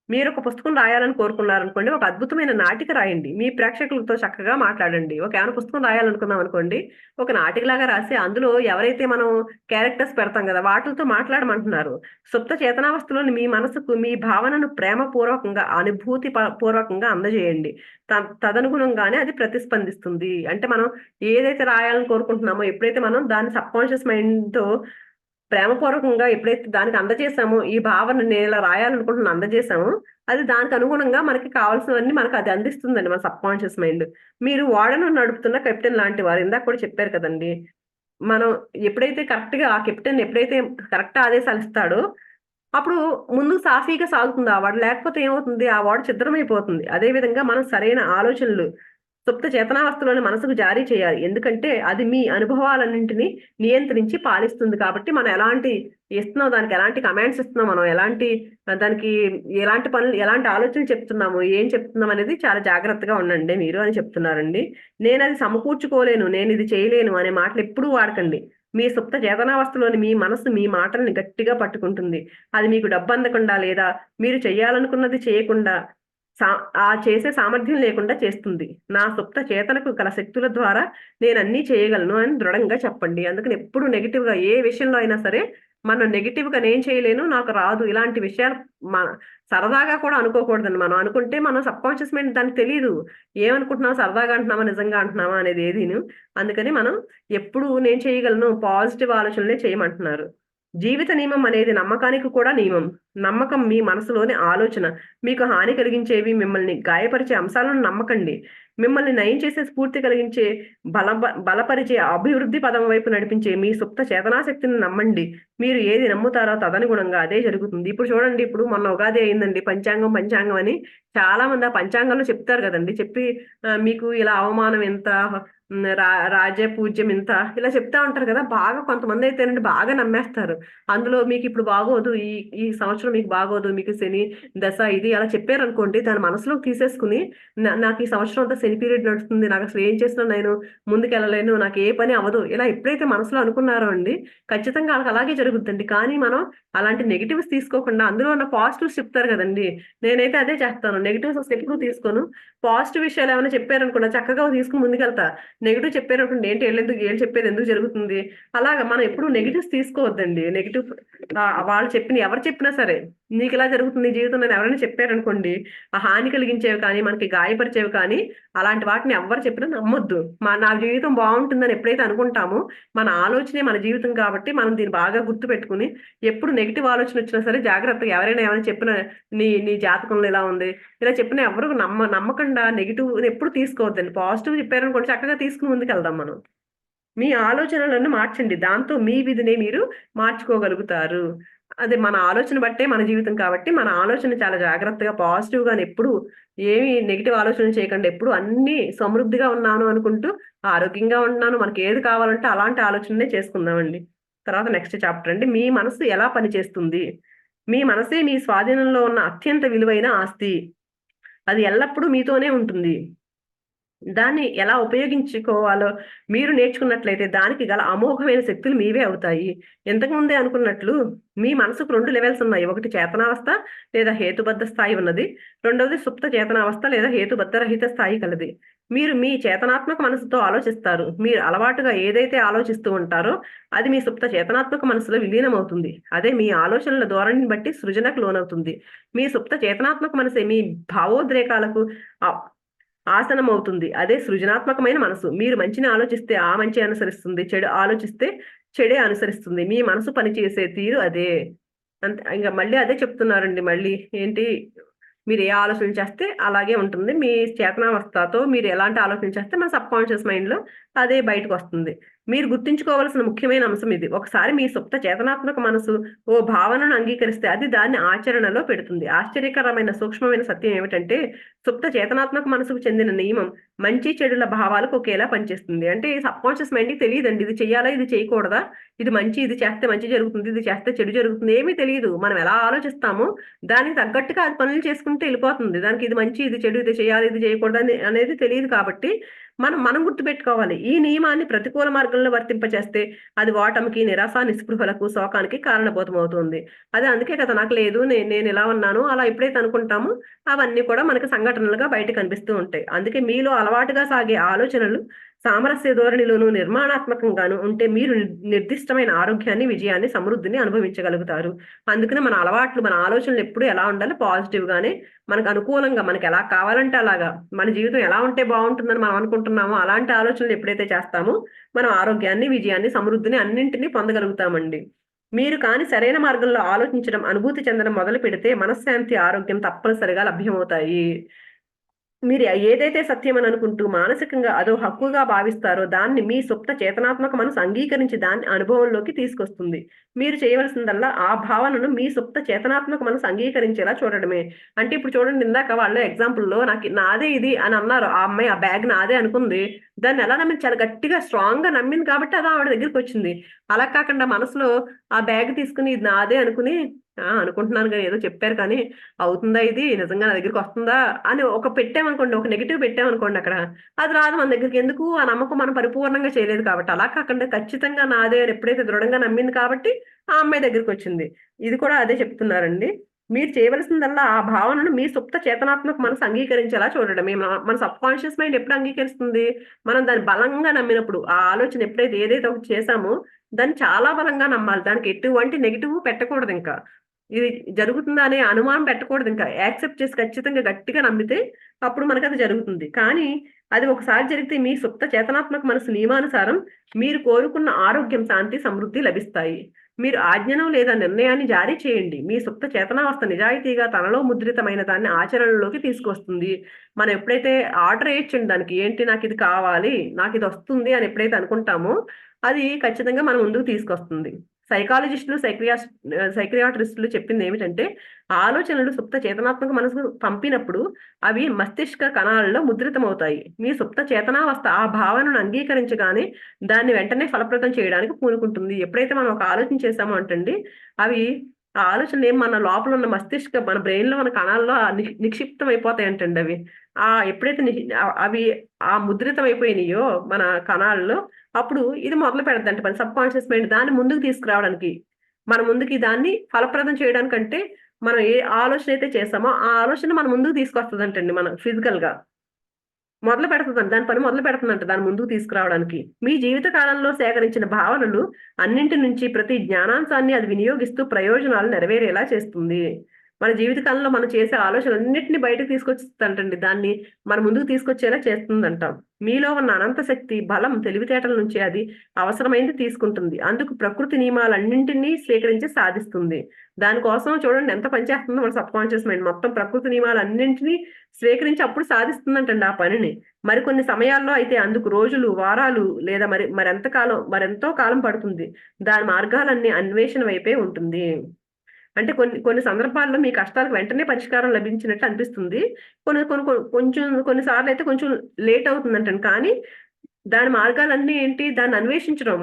S1: మీరొక పుస్తకం రాయాలని కోరుకున్నారనుకోండి, ఒక అద్భుతమైన నాటిక రాయండి. మీ ప్రేక్షకులతో చక్కగా మాట్లాడండి. ఏమైనా పుస్తకం రాయాలనుకున్నామనుకోండి, ఒక నాటికలాగా రాసి అందులో ఎవరైతే మనం క్యారెక్టర్స్ పెడతాం గదా! వాటిలతో మాట్లాడమంటున్నారు. సుప్త చేతనావస్థలోని మీ మనసుకు మీ భావనను ప్రేమపూర్వకంగా, పూర్వకంగా అందజేయండి. తదనుగుణంగానే అది ప్రతిస్పందిస్తుంది. అంటే మనం ఏదైతే రాయాలని కోరుకుంటున్నామో, ఎప్పుడైతే మనం దాన్ని సబ్‌కాన్షియస్ మైండ్‌తో ప్రేమపూర్వకంగా ఎప్పుడైతే దానికి అందజేసామో, ఈ భావన నేనిలా రాయాలనుకుంటున్నా అందజేసామో, అది దానికి అనుగుణంగా మనకి కావాల్సినవన్నీ మనకది అందిస్తుందండి మన సబ్‌కాన్షియస్ మైండ్. మీరు ఓడను నడుపుతున్న కెప్టెన్ లాంటి వారు. ఇందాక కూడా చెప్పారు కదండీ! మనం ఎప్పుడైతే కరెక్ట్‌గా ఆ కెప్టెన్ ఎప్పుడైతే కరెక్ట్ ఆదేశాలిస్తాడో, అప్పుడు ముందుకు సాఫీగా సాగుతుంది ఆ ఓడ. లేకపోతే ఏమవుతుంది? ఆ ఓడ ఛిద్రమైపోతుంది. అదే విధంగా మనం సరైన ఆలోచనలు సుప్త చేతనావస్థలోని మనసుకు జారీ చేయాలి. ఎందుకంటే అది మీ అనుభవాలన్నింటినీ నియంత్రించి పాలిస్తుంది. కాబట్టి మనం ఎలాంటి ఇస్తున్నాం, దానికి ఎలాంటి కమాండ్స్ ఇస్తున్నాం, మనం ఎలాంటి దానికి ఎలాంటి పనులు, ఎలాంటి ఆలోచనలు చెప్తున్నాము, ఏం చెప్తున్నాం అనేది చాలా జాగ్రత్తగా ఉండండి మీరు అని చెప్తున్నారండి. నేను అది సమకూర్చుకోలేను, నేను ఇది చేయలేను అనే మాటలు ఎప్పుడూ వాడకండి. మీ సుప్త చేతనావస్థలోని మీ మనసు మీ మాటల్ని గట్టిగా పట్టుకుంటుంది. అది మీకు డబ్బు అందకుండా లేదా మీరు చేయాలనుకున్నది చేయకుండా సా ఆ చేసే సామర్థ్యం లేకుండా చేస్తుంది. నా సుప్త చేతనకు గల శక్తుల ద్వారా నేనన్నీ చేయగలను అని దృఢంగా చెప్పండి. అందుకని ఎప్పుడు నెగెటివ్‌గా ఏ విషయంలో అయినా సరే, మనం నెగెటివ్‌గా నేను చేయలేను, నాకు రాదు ఇలాంటి విషయాలు మ సరదాగా కూడా అనుకోకూడదండి. మనం అనుకుంటే మనం సబ్‌కాన్షియస్ మైండ్ దానికి తెలీదు. ఏమనుకుంటున్నాం, సరదాగా అంటున్నామా, నిజంగా అంటున్నామా అనేది ఏదీను. అందుకని మనం ఎప్పుడు నేను చేయగలను, పాజిటివ్ ఆలోచనలే చేయమంటున్నారు. జీవిత నియమం అనేది నమ్మకానికి కూడా నియమం. నమ్మకం మీ మనసులోని ఆలోచన. మీకు హాని కలిగించేవి, మిమ్మల్ని గాయపరిచే అంశాలను నమ్మకండి. మిమ్మల్ని నయం చేసే స్ఫూర్తి కలిగించే, బలపరిచే, అభివృద్ధి పదం వైపు నడిపించే మీ సుప్త చేతనాశక్తిని నమ్మండి. మీరు ఏది నమ్ముతారో తదనుగుణంగా అదే జరుగుతుంది. ఇప్పుడు చూడండి, ఇప్పుడు మొన్న ఉగాది అయిందండి. పంచాంగం, పంచాంగం అని చాలా మంది ఆ పంచాంగంలో చెప్తారు గదండీ! చెప్పి మీకు ఇలా అవమానం ఇంత, రాజ్యపూజ్యం ఇంత ఇలా చెప్తా ఉంటారు కదా! బాగా కొంతమందయితేనండి బాగా నమ్మేస్తారు. అందులో మీకిప్పుడు బాగోదు, ఈ ఈ సంవత్సరం మీకు బాగోదు, మీకు శని దశ ఇది అలా చెప్పారనుకోండి, దాన్ని మనసులోకి తీసేసుకొని నాకు ఈ సంవత్సరం అంతా శని పీరియడ్ నడుస్తుంది, నాకసలు ఏం చేసినా నేను ముందుకెళ్ళలేను, నాకు ఏ పని అవ్వదు, ఇలా ఎప్పుడైతే మనసులో అనుకున్నారో అండి, ఖచ్చితంగా ఆళ్ళకి అలాగే జరుగుద్దండి. కానీ మనం అలాంటి నెగెటివ్స్ తీసుకోకుండా అందులో ఉన్న పాజిటివ్స్ చెప్తారు గదండీ! నేనైతే అదే చేస్తాను. నెగెటివ్స్ అసలు ఎప్పుడు తీసుకోను. పాజిటివ్ విషయాలేమైనా చెప్పారనుకోండి, చక్కగా తీసుకొని ముందుకెళ్తా. నెగెటివ్ చెప్పారనుకోండి, ఏంటి ఈళ్ళు చెప్పేది ఎందుకు జరుగుతుంది? అలాగా మనం ఎప్పుడు నెగెటివ్స్ తీసుకోవద్దండి. వాళ్ళు ఎవరు చెప్పినా సరే, నీకిలా జరుగుతుంది నీ జీవితంలో అని ఎవరైనా చెప్పారనుకోండి, ఆ హాని కలిగించేవి కానీ, మనకి గాయపరిచేవి కానీ, అలాంటి వాటిని ఎవ్వరు చెప్పినా నమ్మొద్దు. నా జీవితం బావుంటుందని ఎప్పుడైతే అనుకుంటామో, మన ఆలోచనే మన జీవితం కాబట్టి, మనం దీన్ని బాగా గుర్తుపెట్టుకొని, ఎప్పుడు నెగెటివ్ ఆలోచనొచ్చినా సరే జాగ్రత్తగా ఎవరైనా ఏమైనా చెప్పినా, నీ జాతకంలో ఇలా ఉంది, ఇలా చెప్పినా ఎవ్వరు నమ్మకుండా నెగెటివ్‌ని ఎప్పుడు తీసుకోవద్దండి. పాజిటివ్ చెప్పారనుకోండి, చక్కగా తీసుకొని ముందుకెళ్దాం మనం. మీ ఆలోచనలను మార్చండి. దాంతో మీ విధిని మీరు మార్చుకోగలుగుతారు. అదే మన ఆలోచన బట్టే మన జీవితం కాబట్టి, మన ఆలోచన చాలా జాగ్రత్తగా పాజిటివ్‌గానే ఎప్పుడు ఏమి నెగెటివ్ ఆలోచనలు చేయకండి. ఎప్పుడు అన్నీ సమృద్ధిగా ఉన్నాను అనుకుంటూ, ఆరోగ్యంగా ఉంటున్నాను, మనకేది కావాలంటే అలాంటి ఆలోచననే చేసుకుందామండి. తర్వాత నెక్స్ట్ చాప్టర్ అండి. మీ మనసు ఎలా పనిచేస్తుంది? మీ మనసే మీ స్వాధీనంలో ఉన్న అత్యంత విలువైన ఆస్తి. అది ఎల్లప్పుడూ మీతోనే ఉంటుంది. దాన్ని ఎలా ఉపయోగించుకోవాలో మీరు నేర్చుకున్నట్లయితే దానికి గల అమోఘమైన శక్తులు మీవే అవుతాయి. ఇంతకుముందే అనుకున్నట్లు మీ మనసుకు 2 లెవెల్స్ ఉన్నాయి. ఒకటి చేతనావస్థ లేదా హేతుబద్ధ స్థాయి ఉన్నది. రెండవది సుప్త చేతనావస్థ లేదా హేతుబద్ధ రహిత స్థాయి కలది. మీరు మీ చేతనాత్మక మనసుతో ఆలోచిస్తారు. మీరు అలవాటుగా ఏదైతే ఆలోచిస్తూ ఉంటారో అది మీ సుప్త చేతనాత్మక మనసులో విలీనమవుతుంది. అదే మీ ఆలోచనల ధోరణిని బట్టి సృజనకు లోనవుతుంది. మీ సుప్త చేతనాత్మక మనసే మీ భావోద్రేకాలకు ఆహ్, ఆసనమవుతుంది. అదే సృజనాత్మకమైన మనసు. మీరు మంచిని ఆలోచిస్తే ఆ మంచే అనుసరిస్తుంది. చెడు ఆలోచిస్తే చెడే అనుసరిస్తుంది. మీ మనసు పనిచేసే తీరు అదే. అంతే ఇంగ మళ్ళీ అదే చెప్తున్నారండి మళ్ళీ. ఏంటి, మీరు ఏ ఆలోచనలు చేస్తే అలాగే ఉంటుంది. మీ చేతనావస్థతో మీరు ఎలాంటి ఆలోచనలు చేస్తే మన సబ్‌కాన్షియస్ మైండ్‌లో అదే బయటకొస్తుంది. మీరు గుర్తుంచుకోవాల్సిన ముఖ్యమైన అంశం ఇది. ఒకసారి మీ సుప్త చేతనాత్మక మనసు ఓ భావనను అంగీకరిస్తే అది దాన్ని ఆచరణలో పెడుతుంది. ఆశ్చర్యకరమైన సూక్ష్మమైన సత్యం ఏమిటంటే, సుప్త చేతనాత్మక మనసుకు చెందిన నియమం మంచి చెడుల భావాలకు ఒకేలా పనిచేస్తుంది. అంటే సబ్‌కాన్షియస్ మైండ్‌కి తెలీదండి. ఇది చెయ్యాలా? ఇది చేయకూడదా? ఇది మంచి, ఇది చేస్తే మంచి జరుగుతుంది, ఇది చేస్తే చెడు జరుగుతుంది ఏమీ తెలీదు. మనం ఎలా ఆలోచిస్తామో దానికి తగ్గట్టుగా అది పనులు చేసుకుంటూ ఎళ్ళిపోతుంది. దానికి ఇది మంచి, ఇది చెడు, ఇది చేయాలి, ఇది చేయకూడదు అనేది తెలీదు కాబట్టి, మనం గుర్తుపెట్టుకోవాలి. ఈ నియమాన్ని ప్రతికూల మార్గంలో వర్తింపచేస్తే అది ఓటమికి, నిరాశ, నిస్పృహలకు, శోకానికి కారణభూతమవుతుంది. అదే అందుకే కదా నాకు లేదు, నేనిలా ఉన్నాను అలా ఎప్పుడైతే అనుకుంటామో అవన్నీ కూడా మనకు సంఘటనలుగా బయట కనిపిస్తూ ఉంటాయి. అందుకే మీలో అలవాటుగా సాగే ఆలోచనలు సామరస్య ధోరణిలోను, నిర్మాణాత్మకంగాను ఉంటే మీరు నిర్దిష్టమైన ఆరోగ్యాన్ని, విజయాన్ని, సమృద్ధిని అనుభవించగలుగుతారు. అందుకనే మన అలవాట్లు, మన ఆలోచనలు ఎప్పుడు ఎలా ఉండాలి పాజిటివ్‌గానే, మనకు అనుకూలంగా, మనకెలా కావాలంటే అలాగా, మన జీవితం ఎలా ఉంటే బావుంటుందని మనం అనుకుంటున్నామో అలాంటి ఆలోచనలు ఎప్పుడైతే చేస్తామో, మనం ఆరోగ్యాన్ని, విజయాన్ని, సమృద్ధిని అన్నింటిని పొందగలుగుతామండి. మీరు కానీ సరైన మార్గంలో ఆలోచించడం, అనుభూతి చెందడం మొదలుపెడితే మనశ్శాంతి, ఆరోగ్యం తప్పనిసరిగా లభ్యమవుతాయి. మీరు ఏదైతే సత్యం అని అనుకుంటూ మానసికంగా అదో హక్కుగా భావిస్తారో దాన్ని మీ సుప్త చేతనాత్మక మనసు అంగీకరించి దాన్ని అనుభవంలోకి తీసుకొస్తుంది. మీరు చేయవలసిందల్లా ఆ భావనను మీ సుప్త చేతనాత్మక మనసు అంగీకరించేలా చూడడమే. అంటే ఇప్పుడు చూడండి, ఇందాక వాళ్ళ ఎగ్జాంపుల్లో నాకు నాదే ఇది అని అన్నారు. ఆ అమ్మాయి ఆ బ్యాగ్ నాదే అనుకుంది. దాన్ని ఎలా నమ్మింది? చాలా గట్టిగా స్ట్రాంగ్ గా నమ్మింది కాబట్టి అది ఆవిడ దగ్గరికి వచ్చింది. అలా కాకుండా మనసులో ఆ బ్యాగ్ తీసుకుని ఇది నాదే అనుకుని అనుకుంటున్నాను కానీ ఏదో చెప్పారు కానీ అవుతుందా, ఇది నిజంగా నా దగ్గరికి వస్తుందా అని ఒక పెట్టామనుకోండి, ఒక నెగిటివ్ పెట్టామనుకోండి అక్కడ, అది రాదు మన దగ్గరికి. ఎందుకు? ఆ నమ్మకం మనం పరిపూర్ణంగా చేయలేదు కాబట్టి. అలా కాకుండా ఖచ్చితంగా నాదే అని ఎప్పుడైతే దృఢంగా నమ్మింది కాబట్టి ఆ అమ్మాయి దగ్గరికి వచ్చింది. ఇది కూడా అదే చెప్తున్నారండి. మీరు చేయవలసిందల్లా ఆ భావనను మీ సుప్త చేతనాత్మక మనసు అంగీకరించేలా చూడడమే. మన సబ్ కాన్షియస్ మైండ్ ఎప్పుడు అంగీకరిస్తుంది? మనం దాన్ని బలంగా నమ్మినప్పుడు. ఆ ఆలోచన ఎప్పుడైతే ఏదైతే ఒకటి చేశామో దాన్ని చాలా బలంగా నమ్మాలి. దానికి ఎటువంటి నెగిటివ్ పెట్టకూడదు ఇంకా. ఇది జరుగుతుందా అనే అనుమానం పెట్టకూడదు ఇంకా. యాక్సెప్ట్ చేసి ఖచ్చితంగా గట్టిగా నమ్మితే అప్పుడు మనకది జరుగుతుంది. కానీ అది ఒకసారి జరిగితే మీ సుప్త చేతనాత్మక మనసు నియమానుసారం మీరు కోరుకున్న ఆరోగ్యం, శాంతి, సమృద్ధి లభిస్తాయి. మీరు ఆజ్ఞను లేదా నిర్ణయాన్ని జారీ చేయండి. మీ సుప్త చేతనావస్థ నిజాయితీగా తనలో ముద్రితమైన దాన్ని ఆచరణలోకి తీసుకొస్తుంది. మనం ఎప్పుడైతే ఆర్డర్ వేయచ్చండి దానికి, ఏంటి నాకు ఇది కావాలి, నాకు ఇది వస్తుంది అని ఎప్పుడైతే అనుకుంటామో అది ఖచ్చితంగా మన ముందుకు తీసుకొస్తుంది. సైకాలజిస్టులు, సైక్రియాట్రిస్టులు చెప్పింది ఏమిటంటే ఆలోచనలు సుప్త చేతనాత్మక మనసు పంపినప్పుడు అవి మస్తిష్క కణాలలో ముద్రితమవుతాయి. మీ సుప్త చేతనావస్థ ఆ భావనను అంగీకరించగానే దాన్ని వెంటనే ఫలప్రదం చేయడానికి పూనుకుంటుంది. ఎప్పుడైతే మనం ఒక ఆలోచన చేసామో అంటండి, అవి ఆ ఆలోచనలు ఏం మన లోపల ఉన్న మన బ్రెయిన్ లో ఉన్న కణాల్లో నిక్షిప్తం అయిపోతాయి అంటండి అవి. ఎప్పుడైతే అవి ముద్రితం అయిపోయినాయో మన కణాల్లో, అప్పుడు ఇది మొదలు పెడద్దంట మన సబ్ కాన్షియస్ మైండ్ దాన్ని ముందుకు తీసుకురావడానికి. మన ముందుకి దాన్ని ఫలప్రదం చేయడానికంటే మనం ఏ ఆలోచన అయితే చేస్తామో ఆ ఆలోచన మన ముందుకు తీసుకొస్తుందంటండి. మన ఫిజికల్ గా మొదలు పెడుతుందంట, దాని పని మొదలు పెడుతుందంట దాని ముందుకు తీసుకురావడానికి. మీ జీవిత కాలంలో సేకరించిన భావనలు అన్నింటి నుంచి ప్రతి జ్ఞానాంశాన్ని అది వినియోగిస్తూ ప్రయోజనాలు నెరవేరేలా చేస్తుంది. మన జీవిత కాలంలో మనం చేసే ఆలోచనలన్నింటినీ బయటకు తీసుకొచ్చిందంటండి. దాన్ని మన ముందుకు తీసుకొచ్చేలా చేస్తుందంట. మీలో ఉన్న అనంత శక్తి, బలం, తెలివితేటల నుంచి అది అవసరమైంది తీసుకుంటుంది. అందుకు ప్రకృతి నియమాలన్నింటినీ స్వీకరించి సాధిస్తుంది. దానికోసం చూడండి ఎంత పనిచేస్తుందో మన సబ్ కాన్షియస్ మైండ్. మొత్తం ప్రకృతి నియమాలన్నింటినీ స్వీకరించి అప్పుడు సాధిస్తుందంటండి ఆ పనిని. మరికొన్ని సమయాల్లో అయితే అందుకు రోజులు, వారాలు లేదా మరెంతో కాలం పడుతుంది. దాని మార్గాలన్నీ అన్వేషణ వైపే ఉంటుంది. అంటే కొన్ని కొన్ని సందర్భాల్లో మీ కష్టాలకు వెంటనే పరిష్కారం లభించినట్టు అనిపిస్తుంది. కొన్ని కొన్ని కొన్ని సార్లు అయితే కొంచెం లేట్ అవుతుందంటండి. కానీ దాని మార్గాలన్నీ ఏంటి? దాన్ని అన్వేషించడం.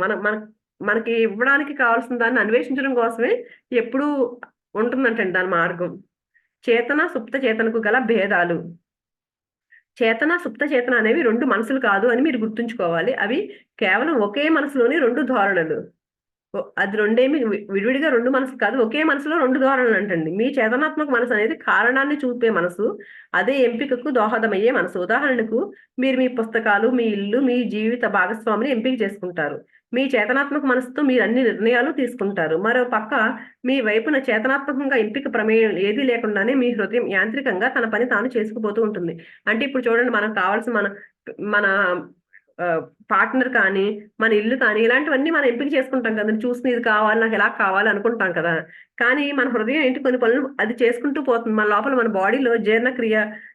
S1: మనకి ఇవ్వడానికి కావాల్సిన దాన్ని అన్వేషించడం కోసమే ఎప్పుడూ ఉంటుందంటండి దాని మార్గం. చేతన, సుప్త చేతనకు గల భేదాలు. చేతన, సుప్త చేతన అనేవి 2 మనసులు కాదు అని మీరు గుర్తుంచుకోవాలి. అవి కేవలం ఒకే మనసులోని 2 ధోరణులు. అది రెండేమి విడివిడిగా 2 మనసులు కాదు. ఒకే మనసులో 2 ధోరణులు అంటండి. మీ చేతనాత్మక మనసు అనేది కారణాన్ని చూపే మనసు. అదే ఎంపికకు దోహదమయ్యే మనసు. ఉదాహరణకు మీరు మీ పుస్తకాలు, మీ ఇల్లు, మీ జీవిత భాగస్వామిని ఎంపిక చేసుకుంటారు. మీ చేతనాత్మక మనసుతో మీరు అన్ని నిర్ణయాలు తీసుకుంటారు. మరో పక్క మీ వైపున చేతనాత్మకంగా ఎంపిక ప్రమేయం ఏదీ లేకుండానే మీ హృదయం యాంత్రికంగా తన పని తాను చేసుకుపోతూ ఉంటుంది. అంటే ఇప్పుడు చూడండి, మనకు కావాల్సిన మన మన పార్ట్నర్ కానీ, మన ఇల్లు కానీ ఇలాంటివన్నీ మనం ఎంపిక చేసుకుంటాం కదండీ. చూసుకొని ఇది కావాలి, నాకు ఇలా కావాలి అనుకుంటాం కదా! కానీ మన హృదయం ఏంటి, కొన్ని పనులు అది చేసుకుంటూ పోతుంది. మన లోపల మన బాడీలో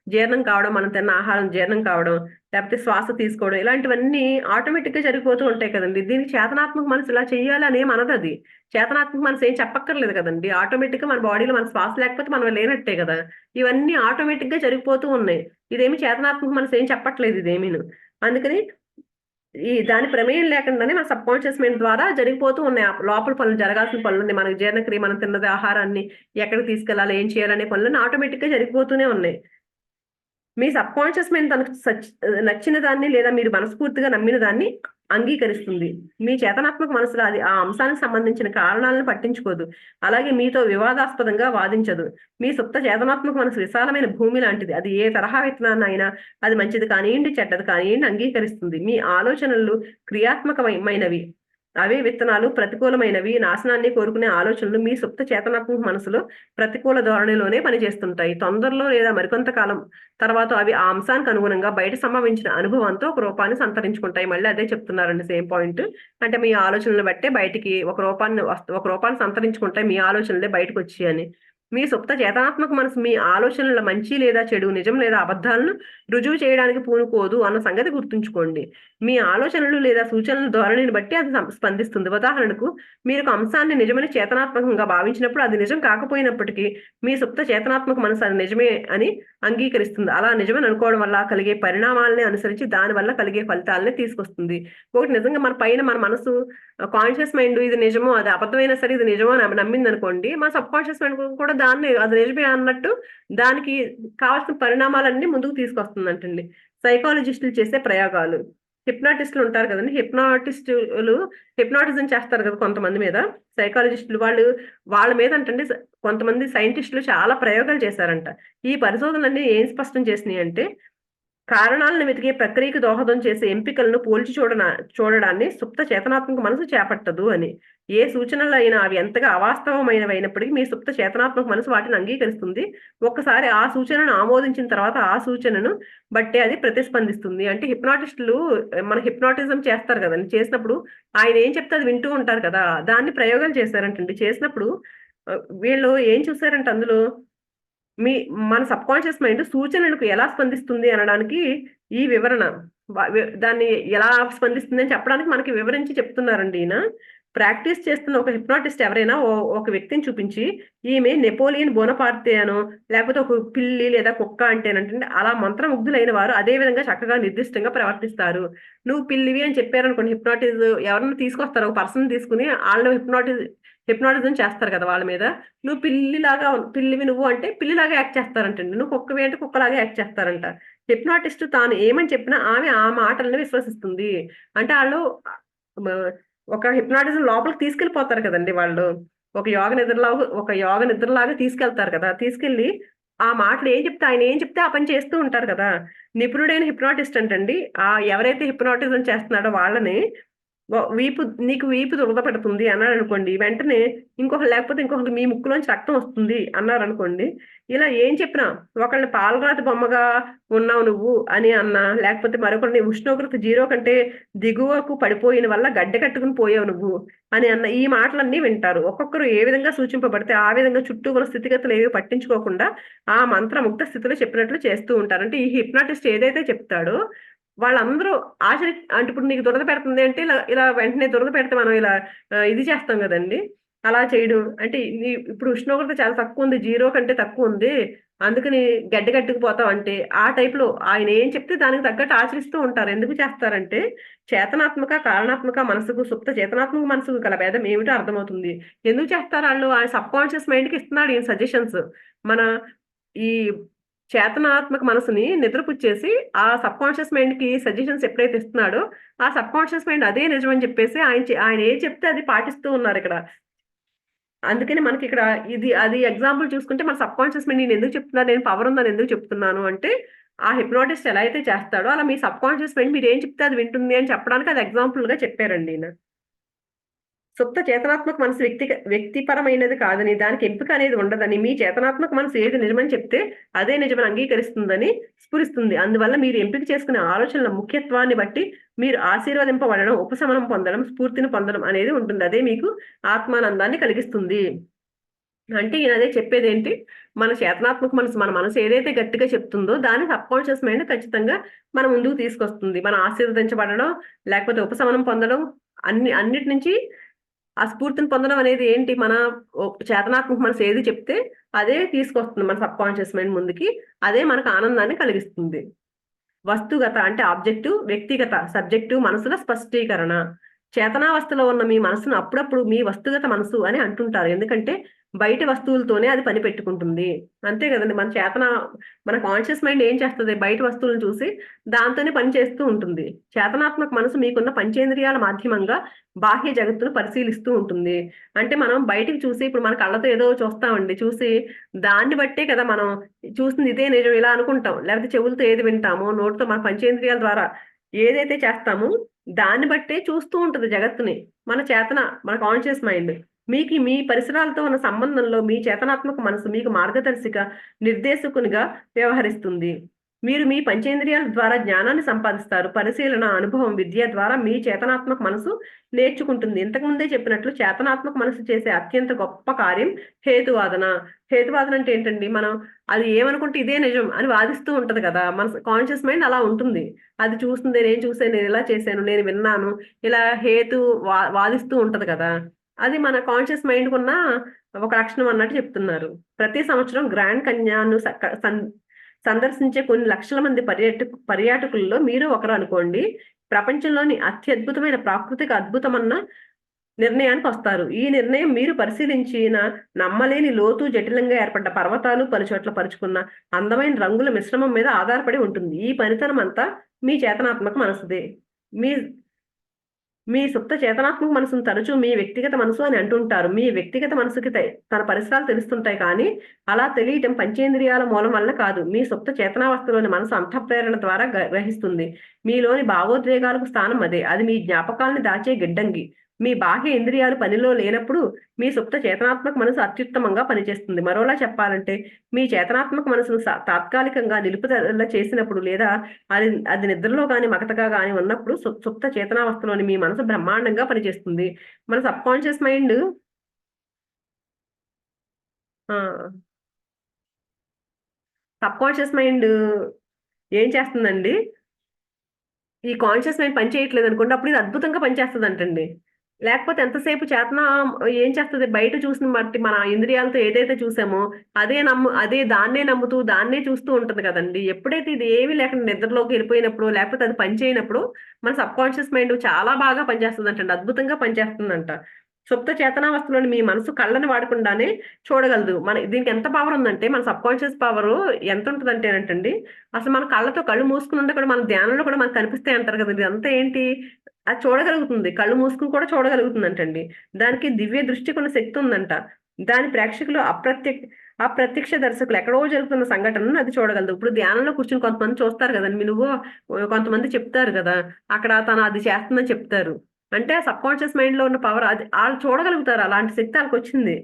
S1: జీర్ణం కావడం, మనం తిన్న ఆహారం జీర్ణం కావడం, లేకపోతే శ్వాస తీసుకోవడం ఇలాంటివన్నీ ఆటోమేటిక్‌గా జరిగిపోతూ ఉంటాయి కదండీ. దీనికి చేతనాత్మక మనసు ఇలా చెయ్యాలి అని ఏమి అనదది. చేతనాత్మక మనసు ఏం చెప్పక్కర్లేదు కదండీ. ఆటోమేటిక్‌గా మన బాడీలో మన శ్వాస లేకపోతే మనం లేనట్టే కదా! ఇవన్నీ ఆటోమేటిక్‌గా జరిగిపోతూ ఉన్నాయి. ఇదేమి చేతనాత్మక మనసు ఏం చెప్పట్లేదు ఇదేమీను. అందుకని దాని ప్రమేయం లేకుండానే మన సబ్ కాన్షియస్ మైండ్ ద్వారా జరిగిపోతూ ఉన్నాయి. లోపల పనులు, జరగాల్సిన పనులన్నీ, మనకి జీర్ణక్రియ, మనం తిన్నది ఆహారాన్ని ఎక్కడికి తీసుకెళ్ళాలి, ఏం చేయాలనే పనులన్నీ ఆటోమేటిక్‌గా జరిగిపోతూనే ఉన్నాయి. మీ సబ్ కాన్షియస్ మైండ్ తనకు నచ్చిన దాన్ని లేదా మీరు మనస్ఫూర్తిగా నమ్మిన దాన్ని అంగీకరిస్తుంది. మీ చేతనాత్మక మనసులో అది ఆ అంశానికి సంబంధించిన కారణాలను పట్టించుకోదు. అలాగే మీతో వివాదాస్పదంగా వాదించదు. మీ సుప్త చేతనాత్మక మనసు విశాలమైన భూమి లాంటిది. అది ఏ తరహా విత్తనాన్నైనా, అది మంచిది కానియ్యండి, చెడ్డది కానియ్యండి, అంగీకరిస్తుంది. మీ ఆలోచనలు క్రియాత్మకమైనవి. అవే విత్తనాలు. ప్రతికూలమైనవి, నాశనాన్ని కోరుకునే ఆలోచనలు మీ సుప్త చేతనాత్మక మనసులో ప్రతికూల ధోరణిలోనే పనిచేస్తుంటాయి. తొందరలో లేదా మరికొంత కాలం తర్వాత అవి ఆ అంశానికి అనుగుణంగా బయట సంభవించిన అనుభవంతో ఒక రూపాన్ని సంతరించుకుంటాయి. మళ్ళీ అదే చెప్తున్నారండి, సేమ్ పాయింట్. అంటే మీ ఆలోచనలు బట్టే బయటికి ఒక రూపాన్ని సంతరించుకుంటాయి. మీ ఆలోచనలే బయటకు వచ్చి అని. మీ సుప్త చేతనాత్మక మనసు మీ ఆలోచనల మంచి లేదా చెడు, నిజం లేదా అబద్ధాలను రుజువు చేయడానికి పూనుకోదు అన్న సంగతి గుర్తుంచుకోండి. మీ ఆలోచనలు లేదా సూచనల ధోరణిని బట్టి అది స్పందిస్తుంది. ఉదాహరణకు, మీరు ఒక అంశాన్ని నిజమని చేతనాత్మకంగా భావించినప్పుడు అది నిజం కాకపోయినప్పటికీ మీ సుప్త చేతనాత్మక మనసు అది నిజమే అని అంగీకరిస్తుంది. అలా నిజమని అనుకోవడం వల్ల కలిగే పరిణామాలని అనుసరించి దాని వల్ల కలిగే ఫలితాలని తీసుకొస్తుంది. ఒకటి నిజంగా మన పైన మన మనసు కాన్షియస్ మైండ్ ఇది నిజమో, అది అబద్ధమైనా సరే ఇది నిజమో అని నమ్మింది అనుకోండి, మా సబ్ కాన్షియస్ మైండ్ కూడా దాన్ని అది నిజమే అన్నట్టు దానికి కావాల్సిన పరిణామాలన్నీ ముందుకు తీసుకొస్తుందంటండి. సైకాలజిస్టులు చేసే ప్రయోగాలు. హిప్నాటిస్టులు ఉంటారు కదండి, హిప్నాటిస్టులు హిప్నాటిజం చేస్తారు కదా కొంతమంది మీద. సైకాలజిస్టులు వాళ్ళ మీద అంటండి కొంతమంది సైంటిస్టులు చాలా ప్రయోగాలు చేశారంట. ఈ పరిశోధనలన్నీ ఏం స్పష్టం చేసినాయి అంటే, కారణాలను వెతికే ప్రక్రియకు దోహదం చేసే ఎంపికలను పోల్చి చూడడాన్ని సుప్త చేతనాత్మక మనసు చేపట్టదు అని. ఏ సూచనలు అయినా అవి ఎంతగా అవాస్తవమైనవైనప్పటికీ మీ సుప్త చేతనాత్మక మనసు వాటిని అంగీకరిస్తుంది. ఒక్కసారి ఆ సూచనను ఆమోదించిన తర్వాత ఆ సూచనను బట్టే అది ప్రతిస్పందిస్తుంది. అంటే హిప్నాటిస్టులు మన హిప్నాటిజం చేస్తారు కదండి, చేసినప్పుడు ఆయన ఏం చెప్తే అది వింటూ ఉంటారు కదా, దాన్ని ప్రయోగాలు చేశారంటండి. చేసినప్పుడు వీళ్ళు ఏం చూసారంటే అందులో మన సబ్ కాన్షియస్ మైండ్ సూచనలకు ఎలా స్పందిస్తుంది అనడానికి ఈ వివరణ దాన్ని ఎలా స్పందిస్తుంది అని చెప్పడానికి మనకి వివరించి చెప్తున్నారండి ఈయన. ప్రాక్టీస్ చేస్తున్న ఒక హిప్నాటిస్ట్ ఎవరైనా ఒక వ్యక్తిని చూపించి, ఈమె నెపోలియన్ బోనపార్తే అనో లేకపోతే ఒక పిల్లి లేదా కుక్క అంటేనంటే అలా మంత్రముగ్ధులైన వారు అదే విధంగా చక్కగా నిర్దిష్టంగా ప్రవర్తిస్తారు. నువ్వు పిల్లివి అని చెప్పారనుకోండి, ఎవరన్నా తీసుకొస్తారు ఒక పర్సన్ తీసుకుని వాళ్ళని హిప్నాటిజం చేస్తారు కదా వాళ్ళ మీద. నువ్వు పిల్లివి నువ్వు అంటే పిల్లిలాగా యాక్ట్ చేస్తారంటండి, నువ్వు కుక్కవి అంటే కుక్కలాగా యాక్ట్ చేస్తారంట. హిప్నాటిస్ట్ తాను ఏమని చెప్పినా ఆమె ఆ మాటలను విశ్వసిస్తుంది. అంటే వాళ్ళు ఒక హిప్నాటిజం లోపలికి తీసుకెళ్ళిపోతారు కదండి వాళ్ళు. ఒక యోగ నిద్రలాగా తీసుకెళ్తారు కదా, తీసుకెళ్లి ఆ మాటలు ఆయన ఏం చెప్తే ఆ పని చేస్తూ ఉంటారు కదా. నిపుణుడైన హిప్నాటిస్ట్ అంటండి ఎవరైతే హిప్నాటిజం చేస్తున్నాడో వాళ్ళని నీకు వీపు దురద పెడుతుంది అన్నాడు అనుకోండి, వెంటనే లేకపోతే ఇంకొకరు మీ ముక్కులోంచి రక్తం వస్తుంది అన్నారు అనుకోండి, ఇలా ఏం చెప్పినా ఒకళ్ళని పాలరాతి బొమ్మగా ఉన్నావు నువ్వు అని అన్నా, లేకపోతే మరొకరిని ఉష్ణోగ్రత 0 కంటే దిగువకు పడిపోయిన వల్ల గడ్డ కట్టుకుని పోయావు నువ్వు అని అన్న, ఈ మాటలన్నీ వింటారు. ఒక్కొక్కరు ఏ విధంగా సూచింపబడితే ఆ విధంగా చుట్టూ ఉన్న స్థితిగతులు ఏవి పట్టించుకోకుండా ఆ మంత్రముగ్ధ స్థితిలో చెప్పినట్లు చేస్తూ ఉంటారు. అంటే ఈ హిప్నాటిస్ట్ ఏదైతే చెప్తాడో వాళ్ళందరూ అంటే ఇప్పుడు నీకు దురద పెడుతుంది అంటే ఇలా ఇలా వెంటనే దురద పెడితే మనం ఇలా ఇది చేస్తాం కదండి, అలా చేయడం. అంటే ఇప్పుడు ఉష్ణోగ్రత చాలా తక్కువ ఉంది, 0 కంటే తక్కువ ఉంది, అందుకని గడ్డ కట్టుకుపోతాం అంటే ఆ టైప్ లో ఆయన ఏం చెప్తే దానికి తగ్గట్టు ఆచరిస్తూ ఉంటారు. ఎందుకు చేస్తారంటే చేతనాత్మక కారణాత్మక మనసుకు సుప్త చేతనాత్మక మనసుకు గల భేదం ఏమిటో అర్థమవుతుంది. ఎందుకు చేస్తారు వాళ్ళు, ఆయన సబ్ కాన్షియస్ మైండ్ కి ఇస్తున్నాడు ఈయన సజెషన్స్. మన ఈ చేతనాత్మక మనసుని నిద్రపుచ్చేసి ఆ సబ్ కాన్షియస్ మైండ్ కి సజెషన్స్ ఎప్పుడైతే ఇస్తున్నాడో ఆ సబ్ కాన్షియస్ మైండ్ అదే నిజమని చెప్పేసి ఆయన ఏం చెప్తే అది పాటిస్తూ ఉన్నారు ఇక్కడ. అందుకని మనకి ఇక్కడ అది ఎగ్జాంపుల్ చూసుకుంటే మన సబ్ కాన్షియస్ మైండ్ నేను ఎందుకు చెప్తున్నాను, నేను పవర్ ఉందని ఎందుకు చెప్తున్నాను అంటే, ఆ హిప్నోటిస్ట్ ఎలా అయితే చేస్తాడో అలా మీ సబ్ కాన్షియస్ మైండ్ మీరు ఏం చెప్తే అది వింటుంది అని చెప్పడానికి అది ఎగ్జాంపుల్ గా చెప్పారండి ఈయన. సుప్త చేతనాత్మక మనసు వ్యక్తిపరమైనది కాదని, దానికి ఎంపిక అనేది ఉండదని, మీ చేతనాత్మక మనసు ఏది నిజమని చెప్తే అదే నిజమని అంగీకరిస్తుందని స్ఫురిస్తుంది. అందువల్ల మీరు ఎంపిక చేసుకునే ఆలోచనల ముఖ్యత్వాన్ని బట్టి మీరు ఆశీర్వదింపబడడం, ఉపశమనం పొందడం, స్ఫూర్తిని పొందడం అనేది ఉంటుంది. అదే మీకు ఆత్మానందాన్ని కలిగిస్తుంది. అంటే ఈయన అదే చెప్పేది ఏంటి, మన చేతనాత్మక మనసు మన మనసు ఏదైతే గట్టిగా చెప్తుందో దాన్ని సబ్ కాన్షియస్ మైండ్ ఖచ్చితంగా మన ముందుకు తీసుకొస్తుంది. మనం ఆశీర్వదించబడడం లేకపోతే ఉపశమనం పొందడం అన్నిటి నుంచి ఆ స్ఫూర్తిని పొందడం అనేది ఏంటి, మన చేతనాత్మక మనసు ఏది చెప్తే అదే తీసుకొస్తుంది మన సబ్ కాన్షియస్ మైండ్ ముందుకి, అదే మనకు ఆనందాన్ని కలిగిస్తుంది. వస్తుగత అంటే ఆబ్జెక్టివ్, వ్యక్తిగత సబ్జెక్టివ్ మనసుల స్పష్టీకరణ. చేతనావస్థలో ఉన్న మీ మనసును అప్పుడప్పుడు మీ వస్తుగత మనసు అని అంటుంటారు. ఎందుకంటే బయట వస్తువులతోనే అది పని పెట్టుకుంటుంది. అంతే కదండి, మన కాన్షియస్ మైండ్ ఏం చేస్తుంది, బయట వస్తువులను చూసి దాంతోనే పని చేస్తూ ఉంటుంది. చేతనాత్మక మనసు మీకున్న పంచేంద్రియాల మాధ్యమంగా బాహ్య జగత్తును పరిశీలిస్తూ ఉంటుంది. అంటే మనం బయటికి చూసి ఇప్పుడు మన కళ్ళతో ఏదో చూస్తామండి, చూసి దాన్ని బట్టే కదా మనం చూసింది ఇదే నిజం ఇలా అనుకుంటాం. లేకపోతే చెవులతో ఏది వింటామో, నోటితో మన పంచేంద్రియాల ద్వారా ఏదైతే చేస్తామో దాన్ని బట్టే చూస్తూ ఉంటుంది జగత్తుని మన కాన్షియస్ మైండ్. మీ పరిసరాలతో ఉన్న సంబంధంలో మీ చేతనాత్మక మనసు మీకు మార్గదర్శిక నిర్దేశకునిగా వ్యవహరిస్తుంది. మీరు మీ పంచేంద్రియాల ద్వారా జ్ఞానాన్ని సంపాదిస్తారు. పరిశీలన, అనుభవం, విద్య ద్వారా మీ చేతనాత్మక మనసు నేర్చుకుంటుంది. ఇంతకుముందే చెప్పినట్లు చేతనాత్మక మనసు చేసే అత్యంత గొప్ప కార్యం హేతువాదన. హేతువాదన అంటే ఏంటండి? మనం అది ఏమనుకుంటే ఇదే నిజం అని వాదిస్తూ ఉంటది కదా! మన కాన్షియస్ మైండ్ అలా ఉంటుంది. అది చూస్తుంది, నేను చూసాను, నేను ఇలా చేశాను, నేను విన్నాను, ఇలా వాదిస్తూ ఉంటది కదా! అది మన కాన్షియస్ మైండ్‌కున్న ఒక లక్షణం అన్నట్టు చెప్తున్నారు. ప్రతి సంవత్సరం గ్రాండ్ కన్యాను సందర్శించే కొన్ని లక్షల మంది పర్యాటకుల్లో మీరు ఒకరు అనుకోండి. ప్రపంచంలోని అత్యద్భుతమైన ప్రాకృతిక అద్భుతమన్న నిర్ణయానికి వస్తారు. ఈ నిర్ణయం మీరు పరిశీలించిన నమ్మలేని లోతు జటిలంగా ఏర్పడ్డ పర్వతాలు, పలుచోట్ల పరుచుకున్న అందమైన రంగుల మిశ్రమం మీద ఆధారపడి ఉంటుంది. ఈ పనితనం అంతా మీ చేతనాత్మక మనసుదే. మీ మీ సుప్త చేతనాత్మక మనసును తరచూ మీ వ్యక్తిగత మనసు అని అంటుంటారు. మీ వ్యక్తిగత మనసుకి తన పరిసరాలు తెలుస్తుంటాయి కానీ, అలా తెలియటం పంచేంద్రియాల మూలం వల్ల కాదు. మీ సుప్త చేతనావస్థలోని మనసు అంతఃప్రేరణ ద్వారా గ్రహిస్తుంది. మీలోని భావోద్వేగాలకు స్థానం అదే. అది మీ జ్ఞాపకాల్ని దాచే గిడ్డంగి. మీ బాహ్య ఇంద్రియాలు పనిలో లేనప్పుడు మీ సుప్త చేతనాత్మక మనసు అత్యుత్తమంగా పనిచేస్తుంది. మరోలా చెప్పాలంటే, మీ చేతనాత్మక మనసును తాత్కాలికంగా నిలుపుదల చేసినప్పుడు, లేదా అది అది నిద్రలో గాని, మగతగా గాని ఉన్నప్పుడు సుప్త చేతనావస్థలోని మీ మనసు బ్రహ్మాండంగా పనిచేస్తుంది. మన సబ్‌కాన్షియస్ మైండ్ ఆ! సబ్‌కాన్షియస్ మైండ్ ఏం చేస్తుందండి, ఈ కాన్షియస్ మైండ్ పని చేయట్లేదనుకోండి, అప్పుడు ఇది అద్భుతంగా పనిచేస్తదంటండి. లేకపోతే ఎంతసేపు చేతన ఏం చేస్తది, బయట చూసిన బట్టి మన ఇంద్రియాలతో ఏదైతే చూసామో, అదే దాన్నే నమ్ముతూ, దాన్నే చూస్తూ ఉంటది కదండీ! ఎప్పుడైతే ఇది ఏమీ లేకుండా నిద్రలోకి ఎళ్ళిపోయినప్పుడు, లేకపోతే అది పని చేయనప్పుడు, మన సబ్‌కాన్షియస్ మైండ్ చాలా బాగా పనిచేస్తదంటండి. అద్భుతంగా పనిచేస్తుందంట. సుప్త చేతనావస్థలోని మీ మనసు కళ్ళని వాడకుండానే చూడగలదు. దీనికి ఎంత పవర్ ఉందంటే, మన సబ్‌కాన్షియస్ పవరు ఎంతుంటదంటేనంటండి, అసలు మన కళ్ళు మూసుకొని ఉండి కూడా మన ధ్యానంలో కూడా మనకు కనిపిస్తాయి అంటారు కదండీ! ఇదంతా ఏంటి? అది చూడగలుగుతుంది. కళ్ళు మూసుకొని కూడా చూడగలుగుతుందంటండి. దానికి దివ్య దృష్టికున్న శక్తి ఉందంట. దాని ప్రేక్షకులు అప్రత్యక్ష దర్శకులు ఎక్కడో జరుగుతున్న సంఘటనను అది చూడగలదు. ఇప్పుడు ధ్యానంలో కూర్చొని కొంతమంది చూస్తారు గదండీ! కొంతమంది చెప్తారు గదా! అక్కడ తను అది చేస్తుందని చెప్తారు. అంటే సబ్‌కాన్షియస్ మైండ్‌లో ఉన్న పవర్ అది ఆళ్ళు చూడగలుగుతారు. అలాంటి శక్తి ఆళ్ళకొచ్చింది.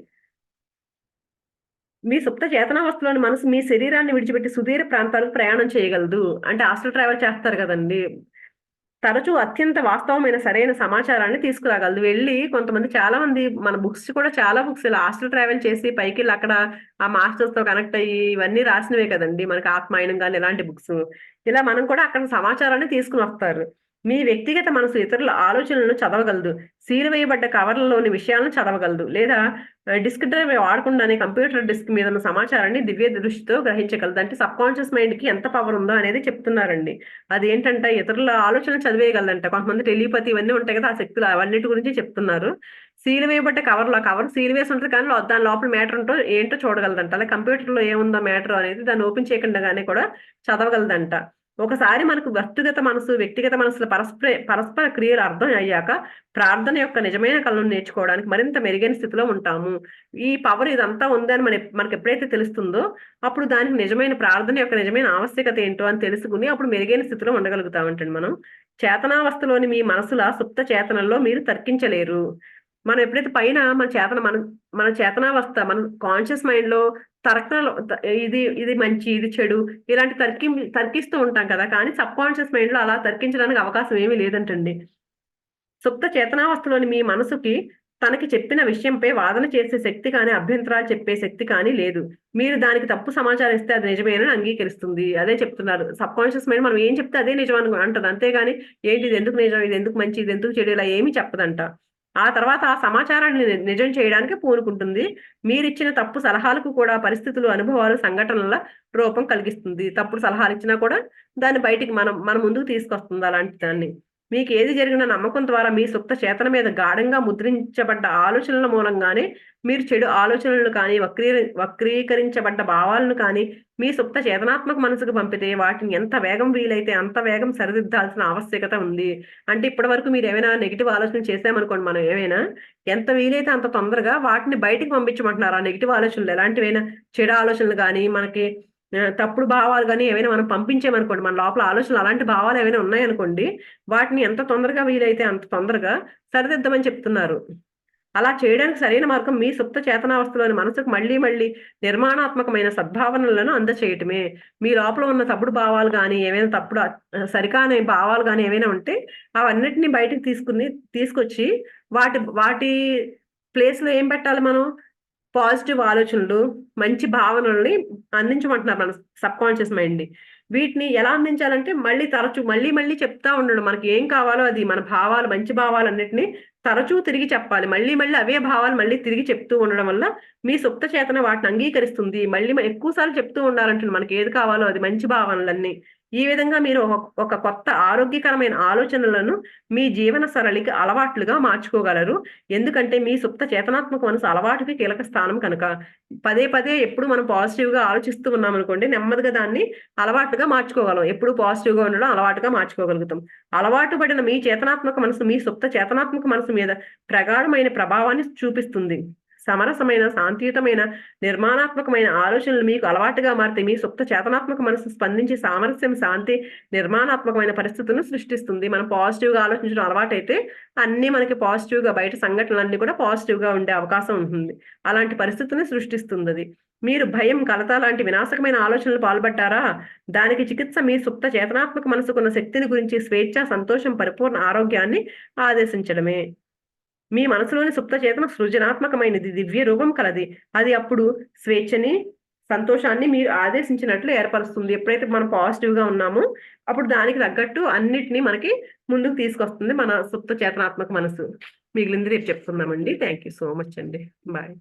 S1: మీ సుప్త చేతనావస్థలోని మనసు మీ శరీరాన్ని విడిచిపెట్టి సుదూర ప్రాంతాలకు ప్రయాణం చేయగలదు. అంటే ఆస్ట్రల్ ట్రావెల్ చేస్తారు గదండీ! తరచూ అత్యంత వాస్తవమైన సరైన సమాచారాన్ని తీసుకురాగలదు. కొంతమంది చాలా మంది మన బుక్స్ కూడా చాలా బుక్స్ ఇలా ఆస్ట్రల్ ట్రావెల్ చేసి పైకెళ్ళి అక్కడ ఆ మాస్టర్స్‌తో కనెక్ట్ అయ్యి ఇవన్నీ రాసినవే కదండీ! మనకి ఆత్మాయనం గాని ఇలాంటి బుక్స్. ఇలా మనం కూడా అక్కడ సమాచారాన్ని తీసుకొనొస్తారు. మీ వ్యక్తిగత మనసు ఇతరుల ఆలోచనలను చదవగలదు. సీల్ వేయబడ్డ కవర్లలోని విషయాలను చదవగలదు. లేదా డిస్క్ డ్రైవ్ వాడకుండానే కంప్యూటర్ డిస్క్ మీద ఉన్న సమాచారాన్ని దివ్య దృష్టితో గ్రహించగలదు. అంటే సబ్‌కాన్షియస్ మైండ్‌కి ఎంత పవర్ ఉందో అనేది చెప్తున్నారండి. అదేంటంటే ఇతరుల ఆలోచనలు చదివేయగలదంట. కొంతమంది టెలిపతి ఇవన్నీ ఉంటాయి కదా! ఆ శక్తులు అవన్నిటి గురించి చెప్తున్నారు. సీల్ వేయబడ్డ కవర్ సీల్ వేసి ఉంటది కానీ దాని లోపల మ్యాటర్ ఏంటో చూడగలదంట. అలాగే కంప్యూటర్‌లో ఏముందో మ్యాటర్ అనేది దాన్ని ఓపెన్ చేయకుండానే కూడా చదవగలదంట. ఒకసారి మనకు వ్యక్తిగత మనసుల పరస్పర క్రియలు అర్థం అయ్యాక ప్రార్థన యొక్క నిజమైన కళను నేర్చుకోవడానికి మరింత మెరుగైన స్థితిలో ఉంటాము. ఈ పవర్ ఇదంతా ఉందని మనకెప్పుడైతే తెలుస్తుందో, అప్పుడు దానికి నిజమైన ప్రార్థన యొక్క నిజమైన ఆవశ్యకత ఏంటో అని తెలుసుకొని, అప్పుడు మెరుగైన స్థితిలో ఉండగలుగుతామంటండి మనం. చేతనావస్థలోని మీ మనసుల సుప్త చేతనల్లో మీరు తర్కించలేరు. మనం ఎప్పుడైతే పైన మన చేతనావస్థ మన కాన్షియస్ మైండ్‌లో తర్కనలు ఇది మంచి, ఇది చెడు ఇలాంటి తర్కిస్తూ ఉంటాం కదా! కానీ సబ్‌కాన్షియస్ మైండ్‌లో అలా తర్కించడానికి అవకాశం ఏమీ లేదంటండి. సుప్త చేతనావస్థలోని మీ మనసుకి తనకి చెప్పిన విషయంపై వాదన చేసే శక్తి కానీ, అభ్యంతరాలు చెప్పే శక్తి కానీ లేదు. మీరు దానికి తప్పు సమాచారం ఇస్తే అది నిజమేనని అంగీకరిస్తుంది. అదే చెప్తున్నారు. సబ్‌కాన్షియస్ మైండ్ మనం ఏం చెప్తే అదే నిజం అంటది. అంతేగాని ఏంటి ఇదెందుకు నిజం, ఇదెందుకు మంచి, ఇదెందుకు చెడు ఇలా ఏమి చెప్పదంట. ఆ తర్వాత ఆ సమాచారాన్ని నిజం చేయడానికి పూనుకుంటుంది. మీరిచ్చిన తప్పు సలహాలకు కూడా పరిస్థితులు, అనుభవాలు, సంఘటనల రూపం కలిగిస్తుంది. తప్పుడు సలహాలిచ్చినా కూడా దాన్ని బయటికి మన ముందుకు తీసుకొస్తుంది అలాంటి దాన్ని. మీకేది జరిగినా నమ్మకం ద్వారా మీ సుప్త చేతన మీద గాఢంగా ముద్రించబడ్డ ఆలోచనల మూలంగానే మీరు చెడు ఆలోచనలను కానీ, వక్రీకరించబడ్డ భావాలను కానీ మీ సుప్త చేతనాత్మక మనసుకు పంపితే వాటిని ఎంత వేగం వీలైతే అంత వేగం సరిదిద్దాల్సిన ఆవశ్యకత ఉంది. అంటే ఇప్పటి వరకు మీరేమైనా నెగెటివ్ ఆలోచనలు చేసామనుకోండి మనం ఏమైనా, ఎంత వీలైతే అంత తొందరగా వాటిని బయటికి పంపించమంటున్నారు. ఆ నెగెటివ్ ఆలోచనలు ఎలాంటివైనా చెడు ఆలోచనలు గాని, మనకి తప్పుడు భావాలు గాని ఏవైనా మనం పంపించామనుకోండి, మన లోపల ఆలోచనలు అలాంటి భావాలు ఏవైనా ఉన్నాయనుకోండి, వాటిని ఎంత తొందరగా వీలైతే అంత తొందరగా సరిదిద్దమని చెప్తున్నారు. అలా చేయడానికి సరైన మార్గం మీ సుప్త చేతనావస్థలోని మనసుకు మళ్ళీ మళ్ళీ నిర్మాణాత్మకమైన సద్భావనలను అందచేయటమే. మీ లోపల ఉన్న తప్పుడు భావాలు గాని, ఏవైనా తప్పుడు సరికాని భావాలు గాని ఏవైనా ఉంటే అవన్నిటిని బయటికి తీసుకొచ్చి వాటి వాటి ప్లేస్‌లో ఏం పెట్టాలి మనం? పాజిటివ్ ఆలోచనలు, మంచి భావనల్ని అందించమంటున్నారు మన సబ్‌కాన్షియస్ మైండ్‌ని. వీటిని ఎలా అందించాలంటే మళ్ళీ తరచు మళ్ళీ మళ్ళీ చెప్తా ఉండడం. మనకి ఏం కావాలో అది మన భావాలు, మంచి భావాలన్నిటిని తరచూ తిరిగి చెప్పాలి. మళ్ళీ మళ్ళీ అవే భావాలు మళ్ళీ తిరిగి చెప్తూ ఉండడం వల్ల మీ సుప్త చేతన వాటిని అంగీకరిస్తుంది. మళ్ళీ ఎక్కువ సార్లు చెప్తూ ఉండాలంటుంది మనకి ఏది కావాలో అది మంచి భావనలన్నీ. ఈ విధంగా మీరు ఒక కొత్త ఆరోగ్యకరమైన ఆలోచనలను మీ జీవన సరళికి అలవాట్లుగా మార్చుకోగలరు. ఎందుకంటే మీ సుప్త చేతనాత్మక మనసు అలవాటుకి కీలక స్థానం కనుక. పదే పదే ఎప్పుడు మనం పాజిటివ్‌గా ఆలోచిస్తూ ఉన్నామనుకోండి, నెమ్మదిగా దాన్ని అలవాటుగా మార్చుకోగలం. ఎప్పుడు పాజిటివ్‌గా ఉండడం అలవాటుగా మార్చుకోగలుగుతాం. అలవాటు పడిన మీ చేతనాత్మక మనసు మీ సుప్త చేతనాత్మక మనసు మీద ప్రగాఢమైన ప్రభావాన్ని చూపిస్తుంది. సమరసమైన, శాంతియుతమైన, నిర్మాణాత్మకమైన ఆలోచనలు మీకు అలవాటుగా మారితే మీ సుప్త చేతనాత్మక మనసు స్పందించి సామరస్యం, శాంతి, నిర్మాణాత్మకమైన పరిస్థితులను సృష్టిస్తుంది. మనం పాజిటివ్‌గా ఆలోచించడం అలవాటైతే అన్నీ మనకి పాజిటివ్‌గా బయట సంఘటనలన్నీ కూడా పాజిటివ్‌గా ఉండే అవకాశం ఉంటుంది. అలాంటి పరిస్థితుల్ని సృష్టిస్తుందది. మీరు భయం, కలత లాంటి వినాశకమైన ఆలోచనలు పాల్పడ్డారా? దానికి చికిత్స మీ సుప్త చేతనాత్మక మనసుకున్న శక్తిని గురించి స్వేచ్ఛ, సంతోషం, పరిపూర్ణ ఆరోగ్యాన్ని ఆదేశించడమే. మీ మనసులోని సుప్త చేతన సృజనాత్మకమైనది, దివ్య రూపం కలది. అది అప్పుడు స్వేచ్ఛని, సంతోషాన్ని మీరు ఆదేశించినట్లు ఏర్పరుస్తుంది. ఎప్పుడైతే మనం పాజిటివ్‌గా ఉన్నామో, అప్పుడు దానికి తగ్గట్టు అన్నిటిని మనకి ముందుకు తీసుకొస్తుంది మన సుప్త చేతనాత్మక మనసు. మిగిలింది రేపు చెప్పుకుందామండి. థాంక్ యూ సో మచ్ అండి. బాయ్.